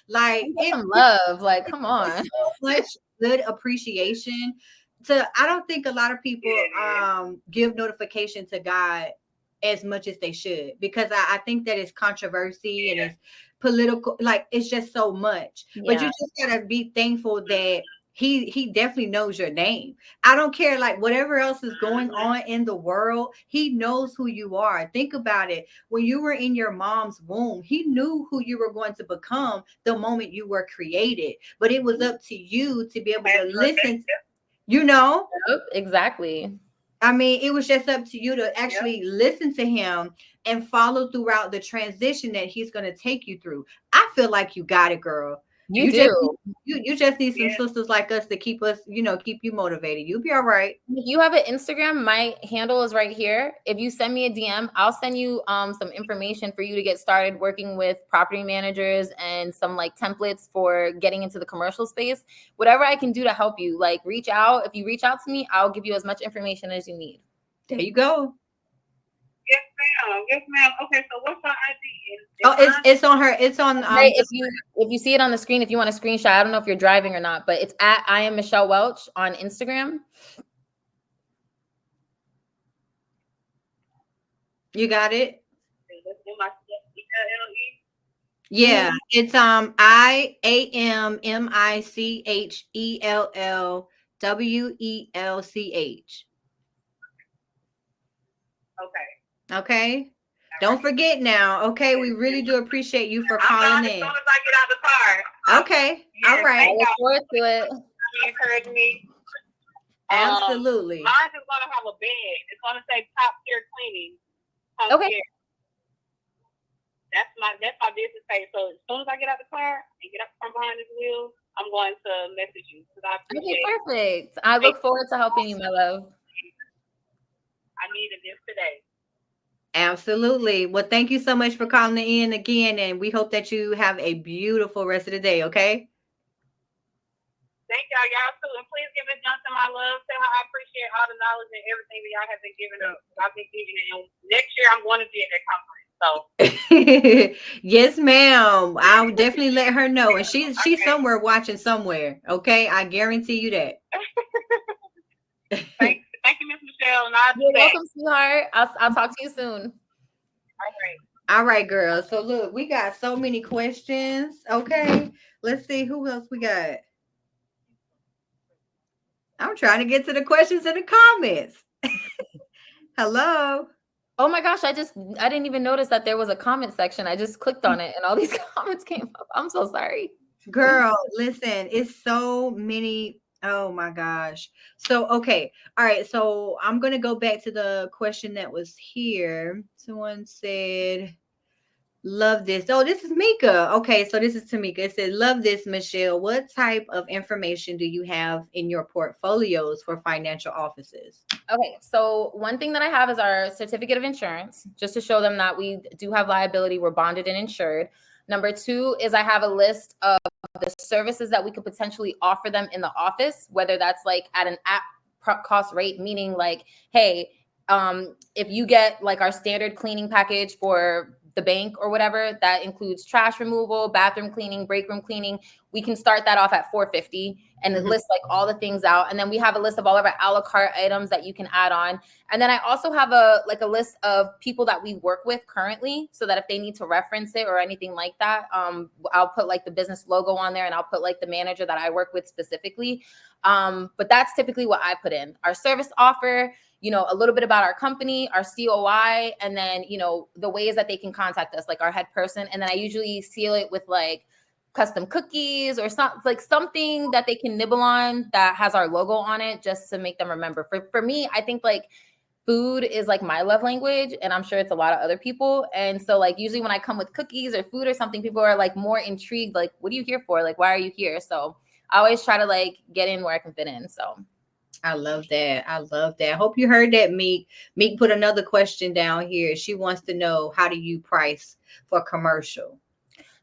[SPEAKER 1] like
[SPEAKER 3] some love, like, come on.
[SPEAKER 1] So much good appreciation. I don't think a lot of people give notification to God as much as they should, because I think that it's controversy and it's political, like it's just so much. But you just gotta be thankful that he definitely knows your name. I don't care, like whatever else is going on in the world, he knows who you are. Think about it. When you were in your mom's womb, he knew who you were going to become the moment you were created. But it was up to you to be able to listen, you know?
[SPEAKER 3] Yep, exactly.
[SPEAKER 1] I mean, it was just up to you to actually listen to him and follow throughout the transition that he's going to take you through. I feel like you got it, girl. You just need some sisters like us to keep us, keep you motivated. You'll be all right.
[SPEAKER 3] If you have an Instagram, my handle is right here. If you send me a DM, I'll send you some information for you to get started working with property managers and some like templates for getting into the commercial space. Whatever I can do to help you, like reach out. If you reach out to me, I'll give you as much information as you need.
[SPEAKER 1] There you go.
[SPEAKER 4] Yes, ma'am. Okay, so what's her ID?
[SPEAKER 1] It's on her. It's on.
[SPEAKER 3] If you see it on the screen, if you want a screenshot, I don't know if you're driving or not, but it's at I am Michelle Welch on Instagram.
[SPEAKER 1] You got it. Yeah, it's I am MICHELL WELCH. Okay. Don't forget now. Okay, we really do appreciate you for calling in.
[SPEAKER 4] As soon as I get out the car.
[SPEAKER 1] Okay. All right.
[SPEAKER 3] I look forward to it.
[SPEAKER 4] Encourage me.
[SPEAKER 1] Absolutely.
[SPEAKER 4] Mine is gonna have a bed. It's gonna say top tier cleaning.
[SPEAKER 3] Okay.
[SPEAKER 4] That's my business page. So as soon as I get out the car and get up from behind this wheel, I'm going to message you, because I appreciate it.
[SPEAKER 3] Perfect. I look forward to helping you, my love.
[SPEAKER 4] I needed this today.
[SPEAKER 1] Absolutely. Well, thank you so much for calling in again, and we hope that you have a beautiful rest of the day, okay?
[SPEAKER 4] Thank y'all too. And please give Ms. Johnson my love. Tell her I appreciate all the knowledge and everything that y'all have been giving up. I've been giving it. And next year I'm going to be at that conference. So
[SPEAKER 1] yes, ma'am. I'll definitely let her know. And she's
[SPEAKER 4] okay.
[SPEAKER 1] somewhere watching somewhere. Okay, I guarantee you that.
[SPEAKER 4] Thank you, Miss Michelle, and I'll do
[SPEAKER 3] You're
[SPEAKER 4] that.
[SPEAKER 3] welcome, sweetheart. I'll talk to you soon.
[SPEAKER 1] All right, girls. So look, we got so many questions. Okay, let's see who else we got. I'm trying to get to the questions in the comments. Hello.
[SPEAKER 3] Oh my gosh, I didn't even notice that there was a comment section. I just clicked on it and all these comments came up. I'm so sorry.
[SPEAKER 1] Girl, listen, it's so many. Oh my gosh. So, okay. All right. So I'm going to go back to the question that was here. Someone said, love this. Oh, this is Mika. Okay. So this is Tamika. It said, love this, Michelle. What type of information do you have in your portfolios for financial offices?
[SPEAKER 3] Okay, so one thing that I have is our certificate of insurance, just to show them that we do have liability, we're bonded and insured. Number 2 is I have a list of the services that we could potentially offer them in the office, whether that's like at an app cost rate, meaning like, hey, if you get like our standard cleaning package for the bank or whatever, that includes trash removal, bathroom cleaning, break room cleaning, we can start that off at $450 and it lists like all the things out. And then we have a list of all of our a la carte items that you can add on. And then I also have a list of people that we work with currently, so that if they need to reference it or anything like that, I'll put like the business logo on there and I'll put like the manager that I work with specifically. But that's typically what I put in. Our service offer, a little bit about our company, our COI, and then, the ways that they can contact us, like our head person. And then I usually seal it with like custom cookies or something that they can nibble on that has our logo on it, just to make them remember. For me, I think like food is like my love language, and I'm sure it's a lot of other people. And so like usually when I come with cookies or food or something, people are like more intrigued, like, what are you here for? Like, why are you here? So I always try to like get in where I can fit in. So
[SPEAKER 1] I love that. I love that. I hope you heard that, Meek. Meek put another question down here. She wants to know, how do you price for commercial?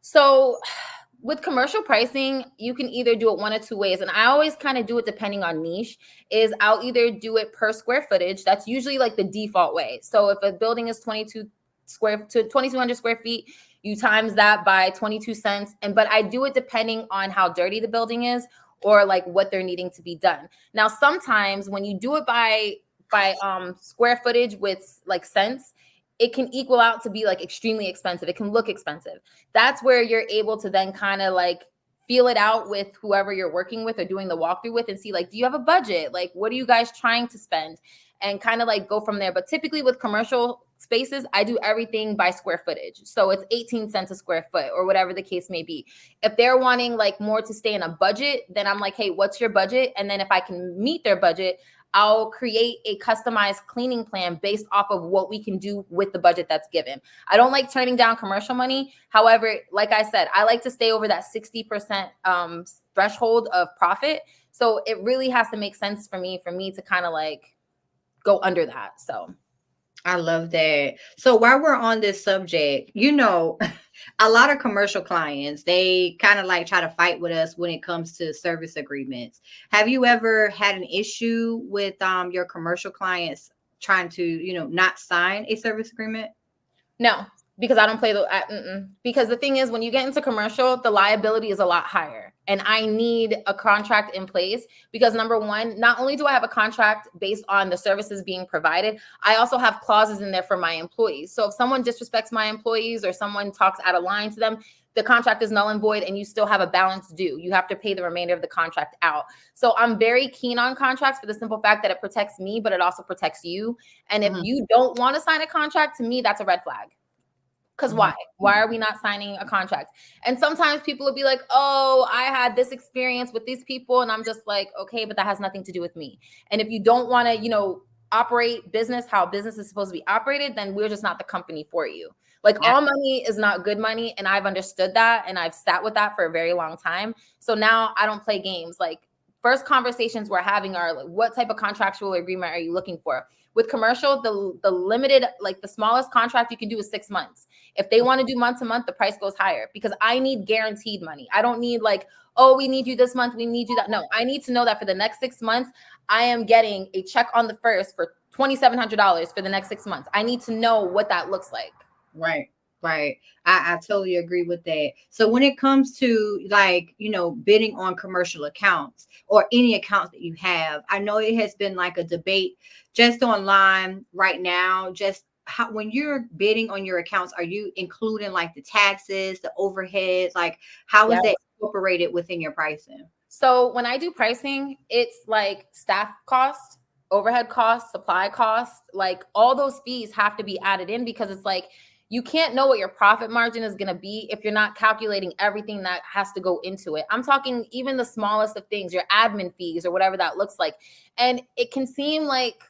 [SPEAKER 3] So with commercial pricing, you can either do it one of two ways. And I always kind of do it depending on niche. Is I'll either do it per square footage. That's usually like the default way. So if a building is 2,200 square feet, you times that by 22 cents. But I do it depending on how dirty the building is, or like what they're needing to be done. Now, sometimes when you do it by square footage with like cents, it can equal out to be like extremely expensive. It can look expensive. That's where you're able to then kind of like feel it out with whoever you're working with or doing the walkthrough with, and see like, do you have a budget? Like, what are you guys trying to spend? And kind of like go from there. But typically with commercial spaces, I do everything by square footage. So it's 18 cents a square foot or whatever the case may be. If they're wanting like more to stay in a budget, then I'm like, hey, what's your budget? And then if I can meet their budget, I'll create a customized cleaning plan based off of what we can do with the budget that's given. I don't like turning down commercial money. However, like I said, I like to stay over that 60% threshold of profit. So it really has to make sense for me to kind of like go under that. So
[SPEAKER 1] I love that. So while we're on this subject, a lot of commercial clients, they kind of like try to fight with us when it comes to service agreements. Have you ever had an issue with your commercial clients trying to, not sign a service agreement?
[SPEAKER 3] No, because I don't play because the thing is, when you get into commercial, the liability is a lot higher, and I need a contract in place because number one, not only do I have a contract based on the services being provided, I also have clauses in there for my employees. So if someone disrespects my employees or someone talks out of line to them, the contract is null and void, and you still have a balance due. You have to pay the remainder of the contract out. So I'm very keen on contracts for the simple fact that it protects me, but it also protects you. And if you don't want to sign a contract, to me, that's a red flag. Because why? Why are we not signing a contract? And sometimes people will be like, oh, I had this experience with these people. And I'm just like, okay, but that has nothing to do with me. And if you don't want to, operate business how business is supposed to be operated, then we're just not the company for you. Like all money is not good money. And I've understood that. And I've sat with that for a very long time. So now I don't play games. Like first conversations we're having are like, what type of contractual agreement are you looking for? With commercial, the limited, like the smallest contract you can do is 6 months. If they want to do month to month, the price goes higher because I need guaranteed money. I don't need like, oh, we need you this month, we need you that. No, I need to know that for the next 6 months, I am getting a check on the first for $2,700 for the next 6 months. I need to know what that looks like.
[SPEAKER 1] Right. Right. I totally agree with that. So when it comes to like, bidding on commercial accounts or any accounts that you have, I know it has been like a debate just online right now. Just how, when you're bidding on your accounts, are you including like the taxes, the overheads? Like how is that incorporated within your pricing?
[SPEAKER 3] So when I do pricing, it's like staff costs, overhead costs, supply costs, like all those fees have to be added in, because it's like, you can't know what your profit margin is going to be if you're not calculating everything that has to go into it. I'm talking even the smallest of things, your admin fees or whatever that looks like. And it can seem like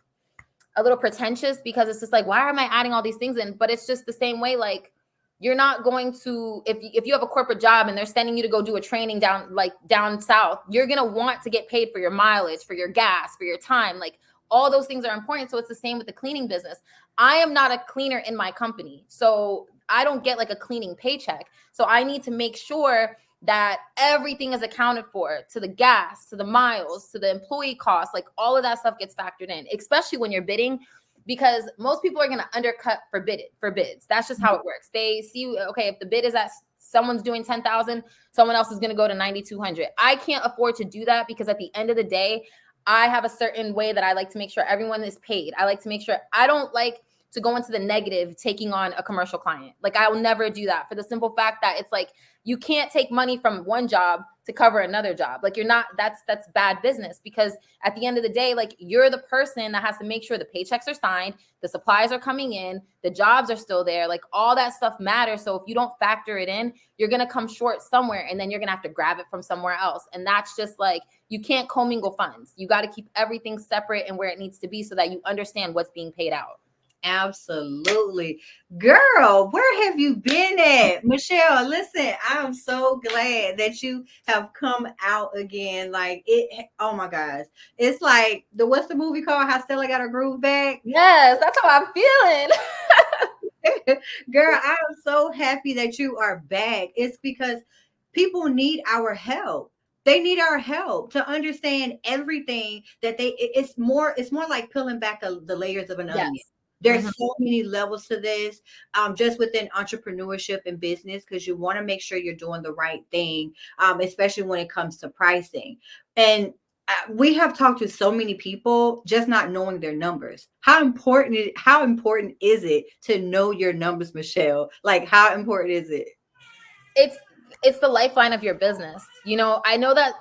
[SPEAKER 3] a little pretentious because it's just like, why am I adding all these things in? But it's just the same way, like, you're not going to, if you have a corporate job and they're sending you to go do a training down south, you're going to want to get paid for your mileage, for your gas, for your time. Like all those things are important. So it's the same with the cleaning business. I am not a cleaner in my company, so I don't get like a cleaning paycheck. So I need to make sure that everything is accounted for, to the gas, to the miles, to the employee costs, like all of that stuff gets factored in, especially when you're bidding, because most people are going to undercut for bids. That's just how it works. They see, okay, if the bid is at someone's doing 10,000, someone else is going to go to 9,200. I can't afford to do that, because at the end of the day, I have a certain way that I like to make sure everyone is paid. I like to make sure, I don't like to go into the negative taking on a commercial client. Like I will never do that, for the simple fact that it's like, you can't take money from one job to cover another job. Like that's bad business, because at the end of the day, like you're the person that has to make sure the paychecks are signed, the supplies are coming in, the jobs are still there, like all that stuff matters. So if you don't factor it in, you're going to come short somewhere, and then you're going to have to grab it from somewhere else. And that's just like, you can't commingle funds. You got to keep everything separate and where it needs to be, so that you understand what's being paid out.
[SPEAKER 1] Absolutely. Girl, where have you been at? Michelle, listen, I'm so glad that you have come out again. Like it, oh my gosh. It's like what's the movie called? How Stella Got Her Groove Back?
[SPEAKER 3] Yes, that's how I'm feeling.
[SPEAKER 1] Girl, I am so happy that you are back. It's because people need our help. They need our help to understand everything that it's more like peeling back the layers of an onion. There's so many levels to this, just within entrepreneurship and business, because you want to make sure you're doing the right thing, especially when it comes to pricing. And we have talked to so many people just not knowing their numbers. How important is it to know your numbers, Michelle? Like, how important is it?
[SPEAKER 3] It's the lifeline of your business. I know that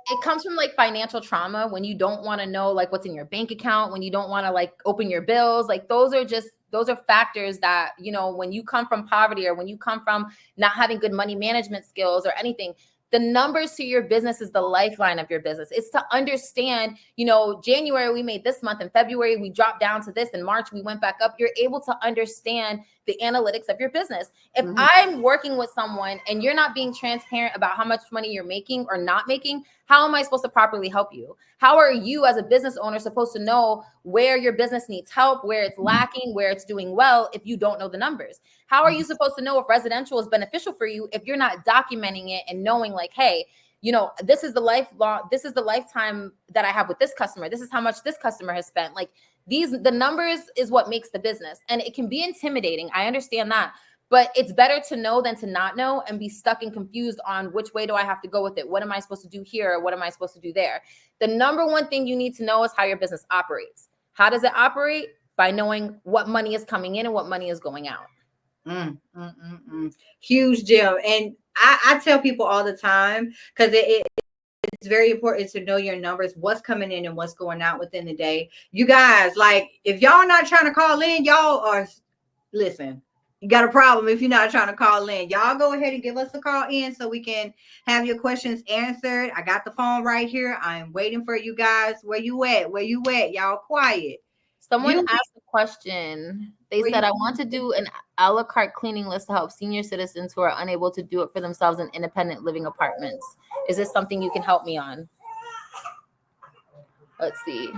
[SPEAKER 3] it comes from like financial trauma, when you don't want to know like what's in your bank account, when you don't want to like open your bills. Like those are factors that, when you come from poverty, or when you come from not having good money management skills or anything, the numbers to your business is the lifeline of your business. It's to understand, January we made this month, in February we dropped down to this, in March we went back up. You're able to understand the analytics of your business. If I'm working with someone and you're not being transparent about how much money you're making or not making, how am I supposed to properly help you? How are you as a business owner supposed to know where your business needs help, where it's lacking, where it's doing well, if you don't know the numbers? How are you supposed to know if residential is beneficial for you if you're not documenting it and knowing like, hey, this is the lifetime that I have with this customer. This is how much this customer has spent. Like the numbers is what makes the business. And it can be intimidating. I understand that. But it's better to know than to not know and be stuck and confused on which way do I have to go with it? What am I supposed to do here? Or what am I supposed to do there? The number one thing you need to know is how your business operates. How does it operate? By knowing what money is coming in and what money is going out.
[SPEAKER 1] Huge gem. And I tell people all the time, because it's very important to know your numbers, what's coming in and what's going out within the day. You guys, like, if y'all not trying to call in, listen, you got a problem if you're not trying to call in. Y'all go ahead and give us a call in so we can have your questions answered. I got the phone right here. I'm waiting for you guys. Where you at? Y'all quiet.
[SPEAKER 3] Someone asked a question. They said, I want to do an a la carte cleaning list to help senior citizens who are unable to do it for themselves in independent living apartments. Is this something you can help me on? Let's see.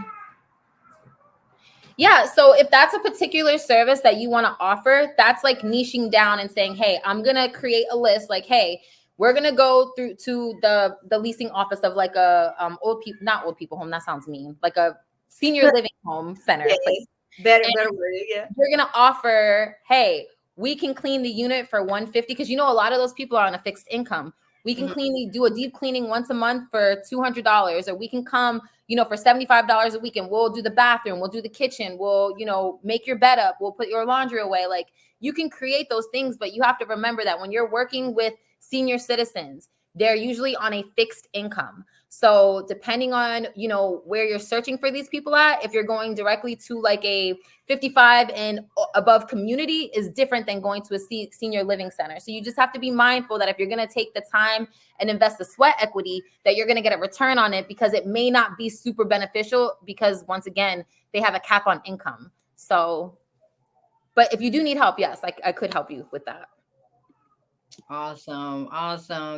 [SPEAKER 3] Yeah, so if that's a particular service that you want to offer, that's like niching down and saying, hey, I'm going to create a list. Like, hey, we're going to go through to the leasing office of like a not old people home. That sounds mean. Like a senior living home center place.
[SPEAKER 1] Better word, yeah.
[SPEAKER 3] You're going to offer, hey, we can clean the unit for $150 because a lot of those people are on a fixed income. We can do a deep cleaning once a month for $200, or we can come, for $75 a week, and we'll do the bathroom, we'll do the kitchen, we'll, make your bed up, we'll put your laundry away. Like, you can create those things, but you have to remember that when you're working with senior citizens, they're usually on a fixed income. So depending on, where you're searching for these people at, if you're going directly to like a 55 and above community is different than going to a senior living center. So you just have to be mindful that if you're going to take the time and invest the sweat equity, that you're going to get a return on it, because it may not be super beneficial, because once again, they have a cap on income. So, but if you do need help, yes, I could help you with that.
[SPEAKER 1] Awesome.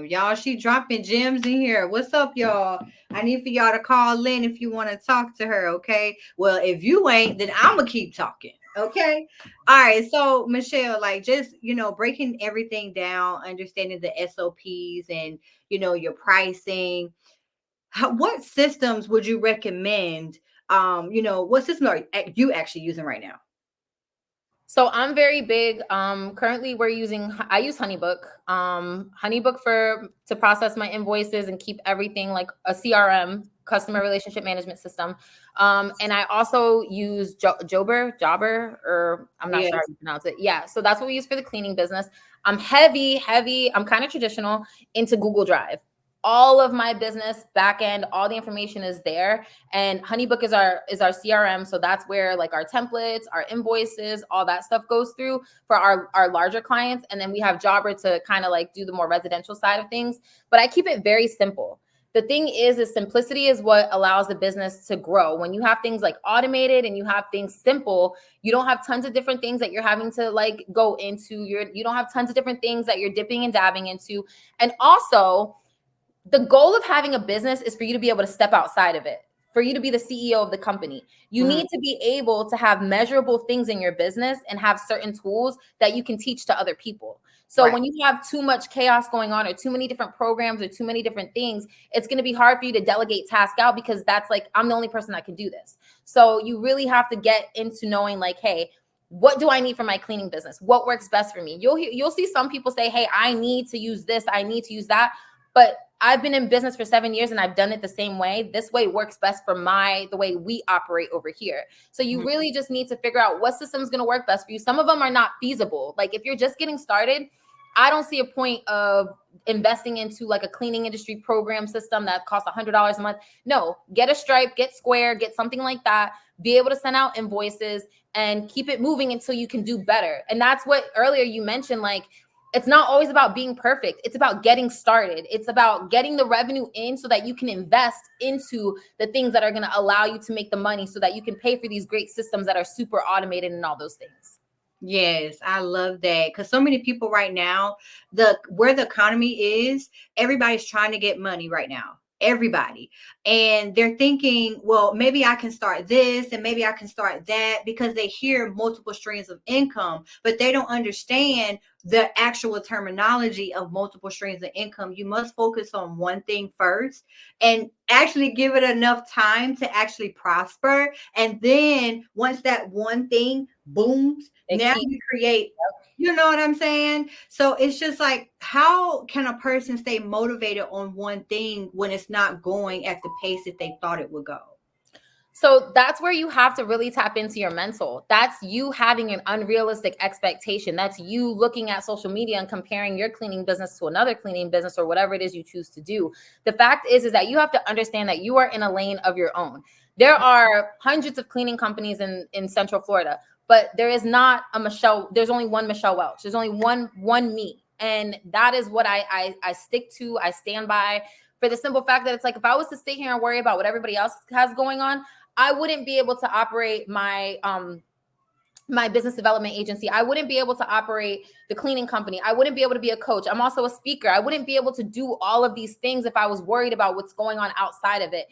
[SPEAKER 1] Y'all, she dropping gems in here. What's up, y'all? I need for y'all to call in if you want to talk to her, okay? Well, if you ain't, then I'm going to keep talking, okay? All right, so Michelle, like, just, breaking everything down, understanding the SOPs and, your pricing. What systems would you recommend? What system are you actually using right now?
[SPEAKER 3] So I'm very big. Currently I use HoneyBook. HoneyBook to process my invoices and keep everything like a CRM, customer relationship management system. And I also use Jobber, or I'm not sure how you pronounce it. Yeah. So that's what we use for the cleaning business. I'm heavy. I'm kind of traditional into Google Drive. All of my business back end, all the information is there. And HoneyBook is our CRM. So that's where like our templates, our invoices, all that stuff goes through for our larger clients. And then we have Jobber to kind of like do the more residential side of things. But I keep it very simple. The thing is simplicity is what allows the business to grow. When you have things like automated and you have things simple, you don't have tons of different things that you're having to like go into. You don't have tons of different things that you're dipping and dabbing into. And also, the goal of having a business is for you to be able to step outside of it, for you to be the CEO of the company. You need to be able to have measurable things in your business and have certain tools that you can teach to other people. So when you have too much chaos going on, or too many different programs, or too many different things, it's going to be hard for you to delegate tasks out, because that's like, I'm the only person that can do this. So you really have to get into knowing like, hey, what do I need for my cleaning business? What works best for me? You'll see some people say, hey, I need to use this, I need to use that. But I've been in business for 7 years and I've done it the same way. This way works best for the way we operate over here. So you really just need to figure out what system is going to work best for you. Some of them are not feasible. Like if you're just getting started, I don't see a point of investing into like a cleaning industry program system that costs $100 a month. No, get a Stripe, get Square, get something like that. Be able to send out invoices and keep it moving until you can do better. And that's what earlier you mentioned, like, it's not always about being perfect. It's about getting started. It's about getting the revenue in so that you can invest into the things that are going to allow you to make the money so that you can pay for these great systems that are super automated and all those things.
[SPEAKER 1] Yes, I love that, because so many people right now, where the economy is, everybody's trying to get money right now. Everybody. And they're thinking, well, maybe I can start this and maybe I can start that, because they hear multiple streams of income, but they don't understand the actual terminology of multiple streams of income. You must focus on one thing first and actually give it enough time to actually prosper. And then once that one thing booms, you create, you know what I'm saying? So it's just like, how can a person stay motivated on one thing when it's not going at the pace that they thought it would go?
[SPEAKER 3] So that's where you have to really tap into your mental. That's you having an unrealistic expectation. That's you looking at social media and comparing your cleaning business to another cleaning business or whatever it is you choose to do. The fact is that you have to understand that you are in a lane of your own. There are hundreds of cleaning companies in Central Florida, but there is not a Michelle. There's only one Michelle Welch. There's only one me. And that is what I stick to. I stand by, for the simple fact that it's like, if I was to sit here and worry about what everybody else has going on, I wouldn't be able to operate my my business development agency. I wouldn't be able to operate the cleaning company. I wouldn't be able to be a coach. I'm also a speaker. I wouldn't be able to do all of these things if I was worried about what's going on outside of it.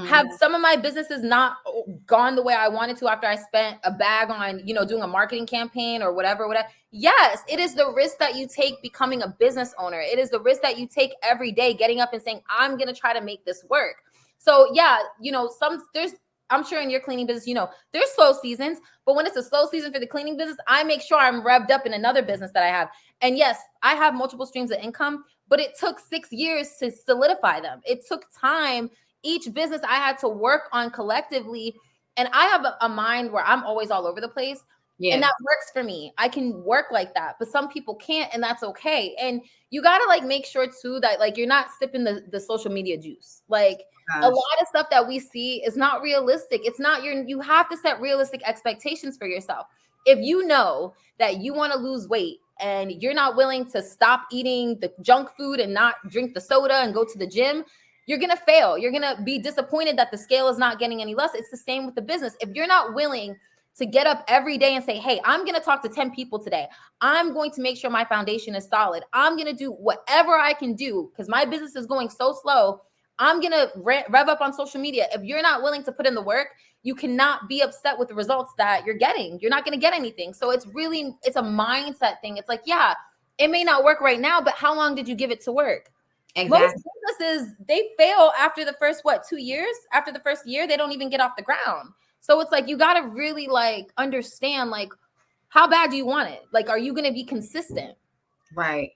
[SPEAKER 3] Have some of my businesses not gone the way I wanted to after I spent a bag on, doing a marketing campaign or whatever. Yes, it is the risk that you take becoming a business owner. It is the risk that you take every day, getting up and saying, I'm going to try to make this work. So yeah, I'm sure in your cleaning business, you know, there's slow seasons, but when it's a slow season for the cleaning business, I make sure I'm revved up in another business that I have. And yes, I have multiple streams of income, but it took 6 years to solidify them. It took time. Each business I had to work on collectively. And I have a mind where I'm always all over the place. Yeah. And that works for me. I can work like that, but some people can't, and that's okay. And you got to like make sure too that like you're not sipping the social media juice. Like a lot of stuff that we see is not realistic. It's not you have to set realistic expectations for yourself. If you know that you want to lose weight and you're not willing to stop eating the junk food and not drink the soda and go to the gym, you're going to fail. You're going to be disappointed that the scale is not getting any less. It's the same with the business. If you're not willing to get up every day and say, hey, I'm going to talk to 10 people today. I'm going to make sure my foundation is solid. I'm going to do whatever I can do because my business is going so slow. I'm going to rev up on social media. If you're not willing to put in the work, you cannot be upset with the results that you're getting. You're not going to get anything. So it's a mindset thing. It's like, yeah, it may not work right now, but how long did you give it to work? Exactly. Most businesses, they fail after the first, 2 years? After the first year, they don't even get off the ground. So it's like, you got to really like understand, like, how bad do you want it? Like, are you going to be consistent?
[SPEAKER 1] Right.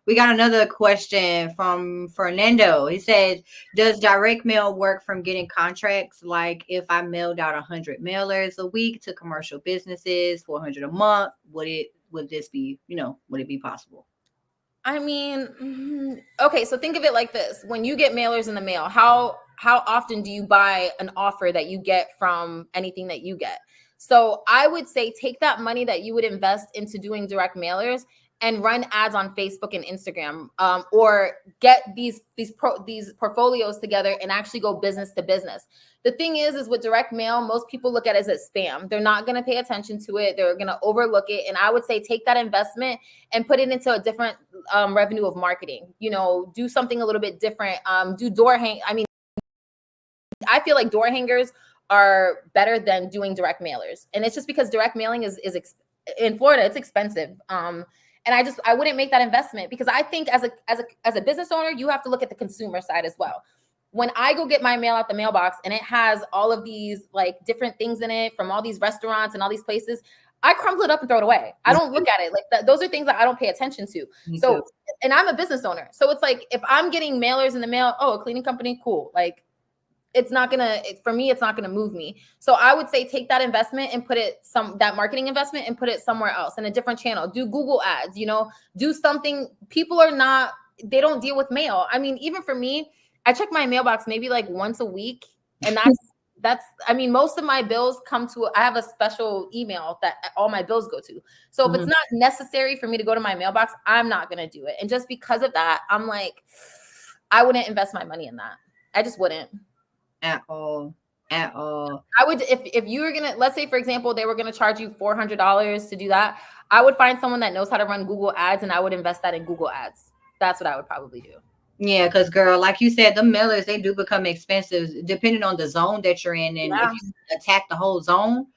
[SPEAKER 1] We got another question from Fernando. He said, does direct mail work from getting contracts? Like if I mailed out 100 mailers a week to commercial businesses, 400 a month, would it be possible?
[SPEAKER 3] I mean, okay, so think of it like this. When you get mailers in the mail, how often do you buy an offer that you get from anything that you get? So I would say take that money that you would invest into doing direct mailers and run ads on Facebook and Instagram, or get these portfolios together and actually go business to business. The thing is with direct mail, most people look at it as spam. They're not going to pay attention to it. They're going to overlook it. And I would say take that investment and put it into a different revenue of marketing. You know, do something a little bit different. Do door hang. I mean, I feel like door hangers are better than doing direct mailers, and it's just because direct mailing is in Florida, it's expensive. And I wouldn't make that investment because I think as a business owner, you have to look at the consumer side as well. When I go get my mail out the mailbox and it has all of these like different things in it from all these restaurants and all these places, I crumple it up and throw it away. I don't look at it like those are things that I don't pay attention to. So, and I'm a business owner. So it's like, if I'm getting mailers in the mail, a cleaning company, cool. Like, it's not gonna, for me, it's not gonna move me. So I would say take that investment and put it that marketing investment and put it somewhere else in a different channel. Do Google ads, do something. People they don't deal with mail. I mean, even for me, I check my mailbox maybe like once a week. And I mean, most of my bills I have a special email that all my bills go to. So if it's not necessary for me to go to my mailbox, I'm not gonna do it. And just because of that, I'm like, I wouldn't invest my money in that. I just wouldn't.
[SPEAKER 1] At all.
[SPEAKER 3] I would, if you were gonna, let's say for example, they were gonna charge you $400 to do that, I would find someone that knows how to run Google ads and I would invest that in Google ads. That's what I would probably do.
[SPEAKER 1] Yeah, because girl, like you said, the mailers, they do become expensive depending on the zone that you're in. And if you attack the whole zone,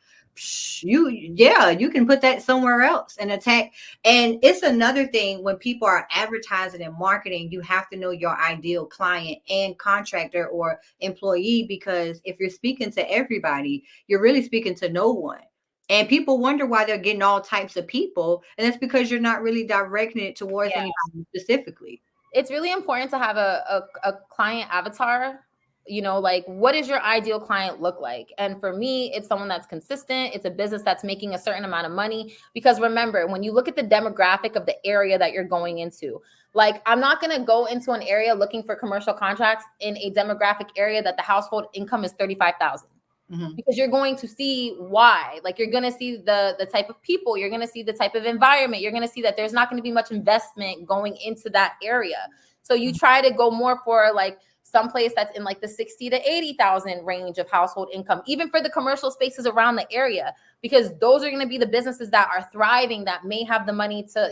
[SPEAKER 1] you can put that somewhere else and attack. And it's another thing when people are advertising and marketing, you have to know your ideal client and contractor or employee, because if you're speaking to everybody, you're really speaking to no one. And people wonder why they're getting all types of people. And that's because you're not really directing it towards anybody specifically.
[SPEAKER 3] It's really important to have a client avatar. Like, what does your ideal client look like? And for me, it's someone that's consistent. It's a business that's making a certain amount of money. Because remember, when you look at the demographic of the area that you're going into, like, I'm not going to go into an area looking for commercial contracts in a demographic area that the household income is $35,000. Because you're going to see why. Like, you're going to see the type of people, you're going to see the type of environment, you're going to see that there's not going to be much investment going into that area. So you try to go more for like someplace that's in like the 60 to 80,000 range of household income, even for the commercial spaces around the area, because those are going to be the businesses that are thriving, that may have the money to,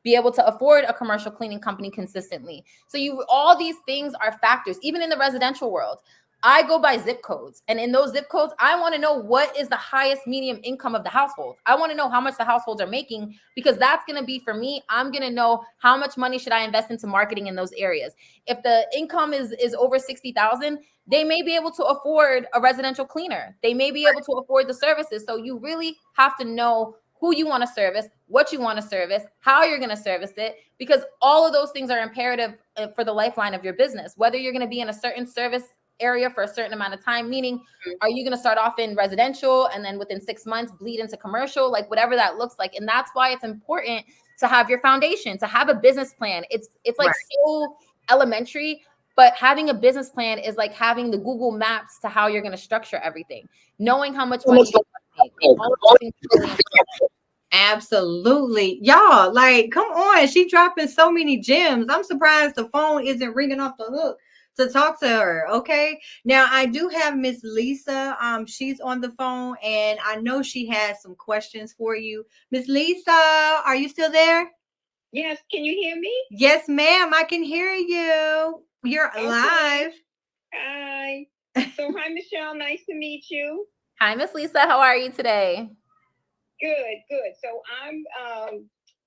[SPEAKER 3] be able to afford a commercial cleaning company consistently. So all these things are factors, even in the residential world. I go by zip codes. And in those zip codes, I want to know what is the highest medium income of the household. I want to know how much the households are making, because that's going to be, for me, I'm going to know how much money should I invest into marketing in those areas. If the income is over 60,000, they may be able to afford a residential cleaner. They may be able to afford the services. So you really have to know who you want to service, what you want to service, how you're going to service it, because all of those things are imperative for the lifeline of your business. Whether you're going to be in a certain service area for a certain amount of time, meaning, are you going to start off in residential and then within 6 months bleed into commercial, like whatever that looks like. And that's why it's important to have your foundation, to have a business plan. It's like so elementary, but having a business plan is like having the Google Maps to how you're going to structure everything, knowing how much money you want to make. All of those things are really important.
[SPEAKER 1] Absolutely. Y'all, like, come on. She dropping so many gems. I'm surprised the phone isn't ringing off the hook to talk to her. Okay. Now I do have Miss Lisa. She's on the phone and I know she has some questions for you. Miss Lisa, are you still there?
[SPEAKER 5] Yes. Can you hear me?
[SPEAKER 1] Yes, ma'am. I can hear you. You're live.
[SPEAKER 5] Hi. So hi, Michelle. Nice to meet you.
[SPEAKER 3] Hi, Miss Lisa. How are you today?
[SPEAKER 5] Good. So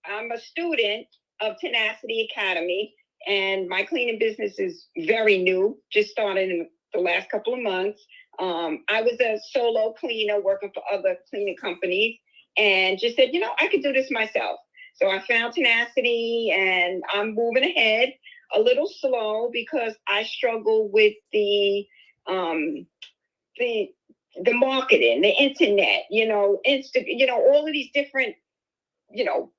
[SPEAKER 5] I'm a student of Tenacity Academy, and my cleaning business is very new. Just started in the last couple of months. I was a solo cleaner working for other cleaning companies, and just said, I could do this myself. So I found Tenacity, and I'm moving ahead a little slow because I struggle with the marketing, the internet, all of these different,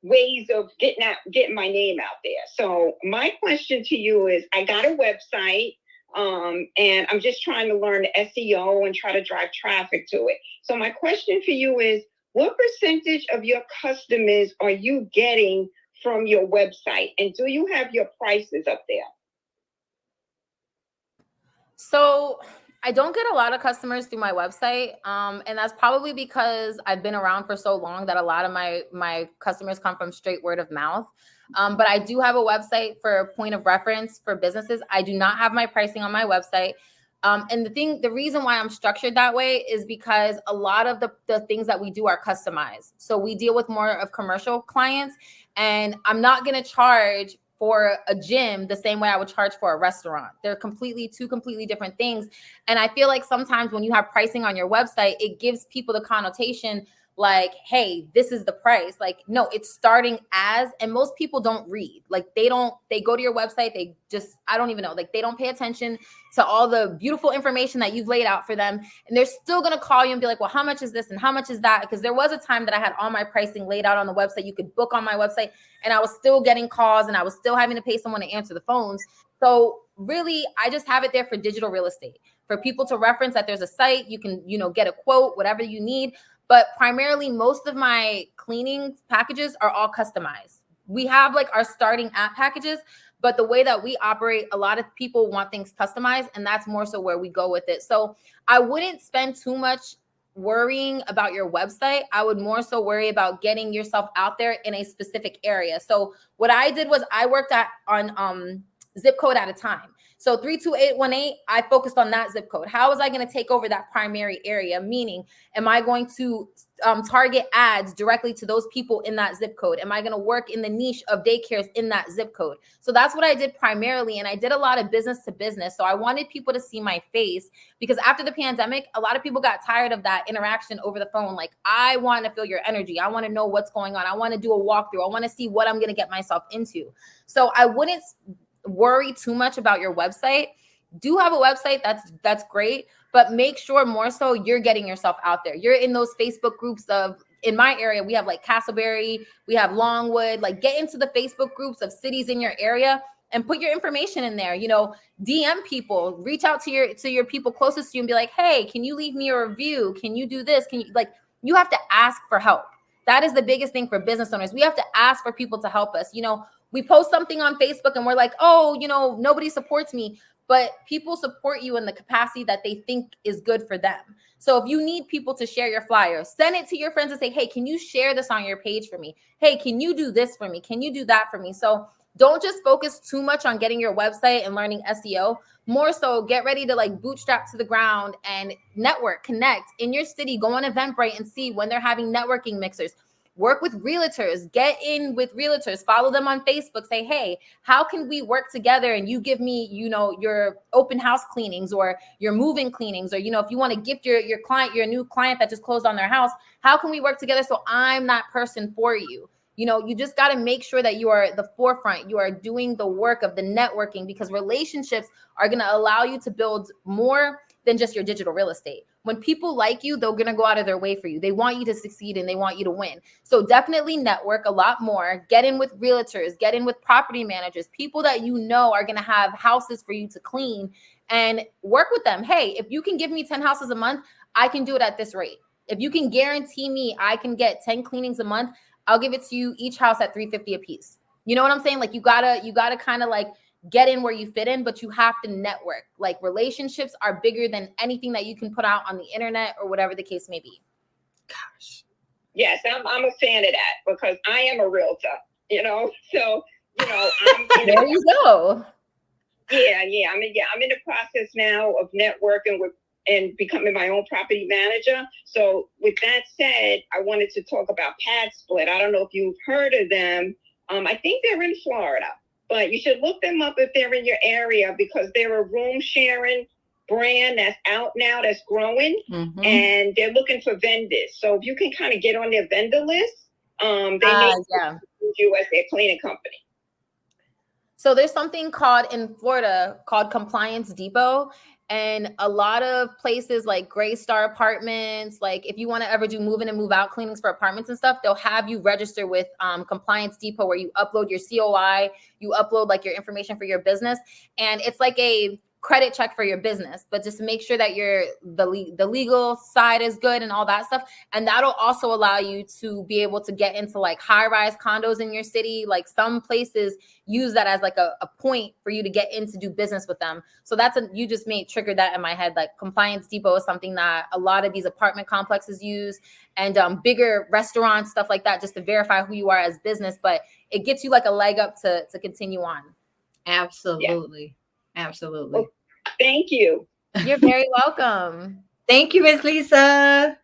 [SPEAKER 5] ways of getting my name out there. So my question to you is, I got a website, and I'm just trying to learn the SEO and try to drive traffic to it. So my question for you is, what percentage of your customers are you getting from your website? And do you have your prices up there?
[SPEAKER 3] So I don't get a lot of customers through my website. And that's probably because I've been around for so long that a lot of my customers come from straight word of mouth. But I do have a website for a point of reference for businesses. I do not have my pricing on my website. And the reason why I'm structured that way is because a lot of the things that we do are customized. So we deal with more of commercial clients, and I'm not going to charge for a gym the same way I would charge for a restaurant. They're two completely different things. And I feel like sometimes when you have pricing on your website, it gives people the connotation like, hey, this is the price. Like, no, it's starting as, and most people don't read. Like they go to your website. I don't even know. Like they don't pay attention to all the beautiful information that you've laid out for them. And they're still going to call you and be like, well, how much is this? And how much is that? Because there was a time that I had all my pricing laid out on the website. You could book on my website, and I was still getting calls and I was still having to pay someone to answer the phones. So really, I just have it there for digital real estate, for people to reference that there's a site. You can, get a quote, whatever you need. But primarily, most of my cleaning packages are all customized. We have like our starting app packages, but the way that we operate, a lot of people want things customized, and that's more so where we go with it. So I wouldn't spend too much worrying about your website. I would more so worry about getting yourself out there in a specific area. So what I did was I worked on zip code at a time. So 32818, I focused on that zip code. How was I going to take over that primary area? Meaning, am I going to target ads directly to those people in that zip code? Am I going to work in the niche of daycares in that zip code? So that's what I did primarily. And I did a lot of business to business. So I wanted people to see my face, because after the pandemic, a lot of people got tired of that interaction over the phone. Like, I want to feel your energy. I want to know what's going on. I want to do a walkthrough. I want to see what I'm going to get myself into. So I wouldn't worry too much about your website. Do have a website, that's great, but make sure more so you're getting yourself out there. You're in those Facebook groups in my area, we have like Castleberry, we have Longwood. Like, get into the Facebook groups of cities in your area and put your information in there. DM people, reach out to your people closest to you and be like, hey, can you leave me a review? Can you do this? You have to ask for help. That is the biggest thing for business owners. We have to ask for people to help us. We post something on Facebook and we're like, oh, nobody supports me. But people support you in the capacity that they think is good for them. So if you need people to share your flyer, send it to your friends and say, hey, can you share this on your page for me? Hey, can you do this for me? Can you do that for me? So don't just focus too much on getting your website and learning SEO. More so, get ready to like bootstrap to the ground and network, connect in your city, go on Eventbrite and see when they're having networking mixers. Work with realtors, get in with realtors, follow them on Facebook, say, hey, how can we work together? And you give me, you know, your open house cleanings or your moving cleanings, or, you know, if you want to gift your client, your new client that just closed on their house, how can we work together so I'm that person for you? You know, you just got to make sure that you are the forefront. You are doing the work of the networking, because relationships are going to allow you to build more than just your digital real estate. When people like you, they're going to go out of their way for you. They want you to succeed and they want you to win. So definitely network a lot more. Get in with realtors, get in with property managers, people that you know are going to have houses for you to clean, and work with them. Hey, if you can give me 10 houses a month, I can do it at this rate. If you can guarantee me I can get 10 cleanings a month, I'll give it to you each house at $350 a piece. You know what I'm saying? Like you gotta kind of like get in where you fit in, but you have to network. Like relationships are bigger than anything that you can put out on the internet or whatever the case may be.
[SPEAKER 5] Gosh. Yes, I'm a fan of that, because I am a realtor, you know, so, you know,
[SPEAKER 3] there you go.
[SPEAKER 5] Yeah. I'm in the process now of networking with and becoming my own property manager. So with that said, I wanted to talk about Pad Split. I don't know if you've heard of them. I think they're in Florida, but you should look them up if they're in your area, because they're a room sharing brand that's out now, that's growing, and they're looking for vendors. So if you can kind of get on their vendor list, they may use you as their cleaning company.
[SPEAKER 3] So there's something called in Florida called Compliance Depot. And a lot of places like Gray Star Apartments, like if you want to ever do move in and move out cleanings for apartments and stuff, they'll have you register with Compliance Depot, where you upload your COI, you upload like your information for your business. And it's like a credit check for your business, but just make sure that the legal side is good and all that stuff. And that'll also allow you to be able to get into like high-rise condos in your city. Like some places use that as like a point for you to get in to do business with them. So you just made trigger that in my head. Like Compliance Depot is something that a lot of these apartment complexes use, and bigger restaurants, stuff like that, just to verify who you are as business. But it gets you like a leg up to continue on.
[SPEAKER 1] Absolutely. Yeah. Absolutely.
[SPEAKER 5] Well, thank you.
[SPEAKER 3] You're very welcome.
[SPEAKER 1] Thank you, Miss Lisa.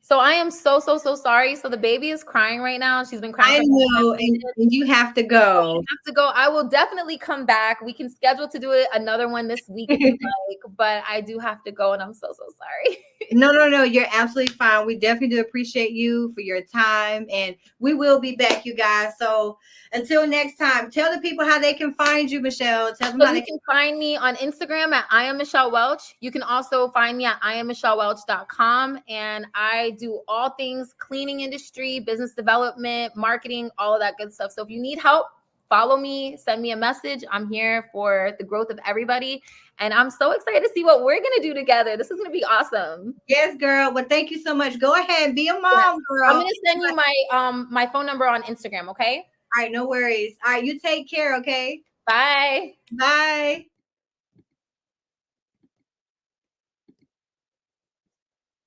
[SPEAKER 3] So I am so sorry. So the baby is crying right now. She's been crying.
[SPEAKER 1] I know, and you have to go.
[SPEAKER 3] You have to go. I will definitely come back. We can schedule to do another one this week if you like, but I do have to go, and I'm so sorry.
[SPEAKER 1] No. You're absolutely fine. We definitely do appreciate you for your time, and we will be back, you guys. So until next time, tell the people how they can find you, Michelle. Tell them how they
[SPEAKER 3] can find me on Instagram at I am Michelle Welch. You can also find me at IamMichelleWelch.com, and I do all things cleaning industry, business development, marketing, all of that good stuff. So if you need help, follow me, send me a message. I'm here for the growth of everybody. And I'm so excited to see what we're going to do together. This is going to be awesome.
[SPEAKER 1] Yes, girl. Well, thank you so much. Go ahead. Be a mom, girl.
[SPEAKER 3] I'm going to send you my phone number on Instagram, okay?
[SPEAKER 1] All right. No worries. All right. You take care, okay?
[SPEAKER 3] Bye.
[SPEAKER 1] Bye.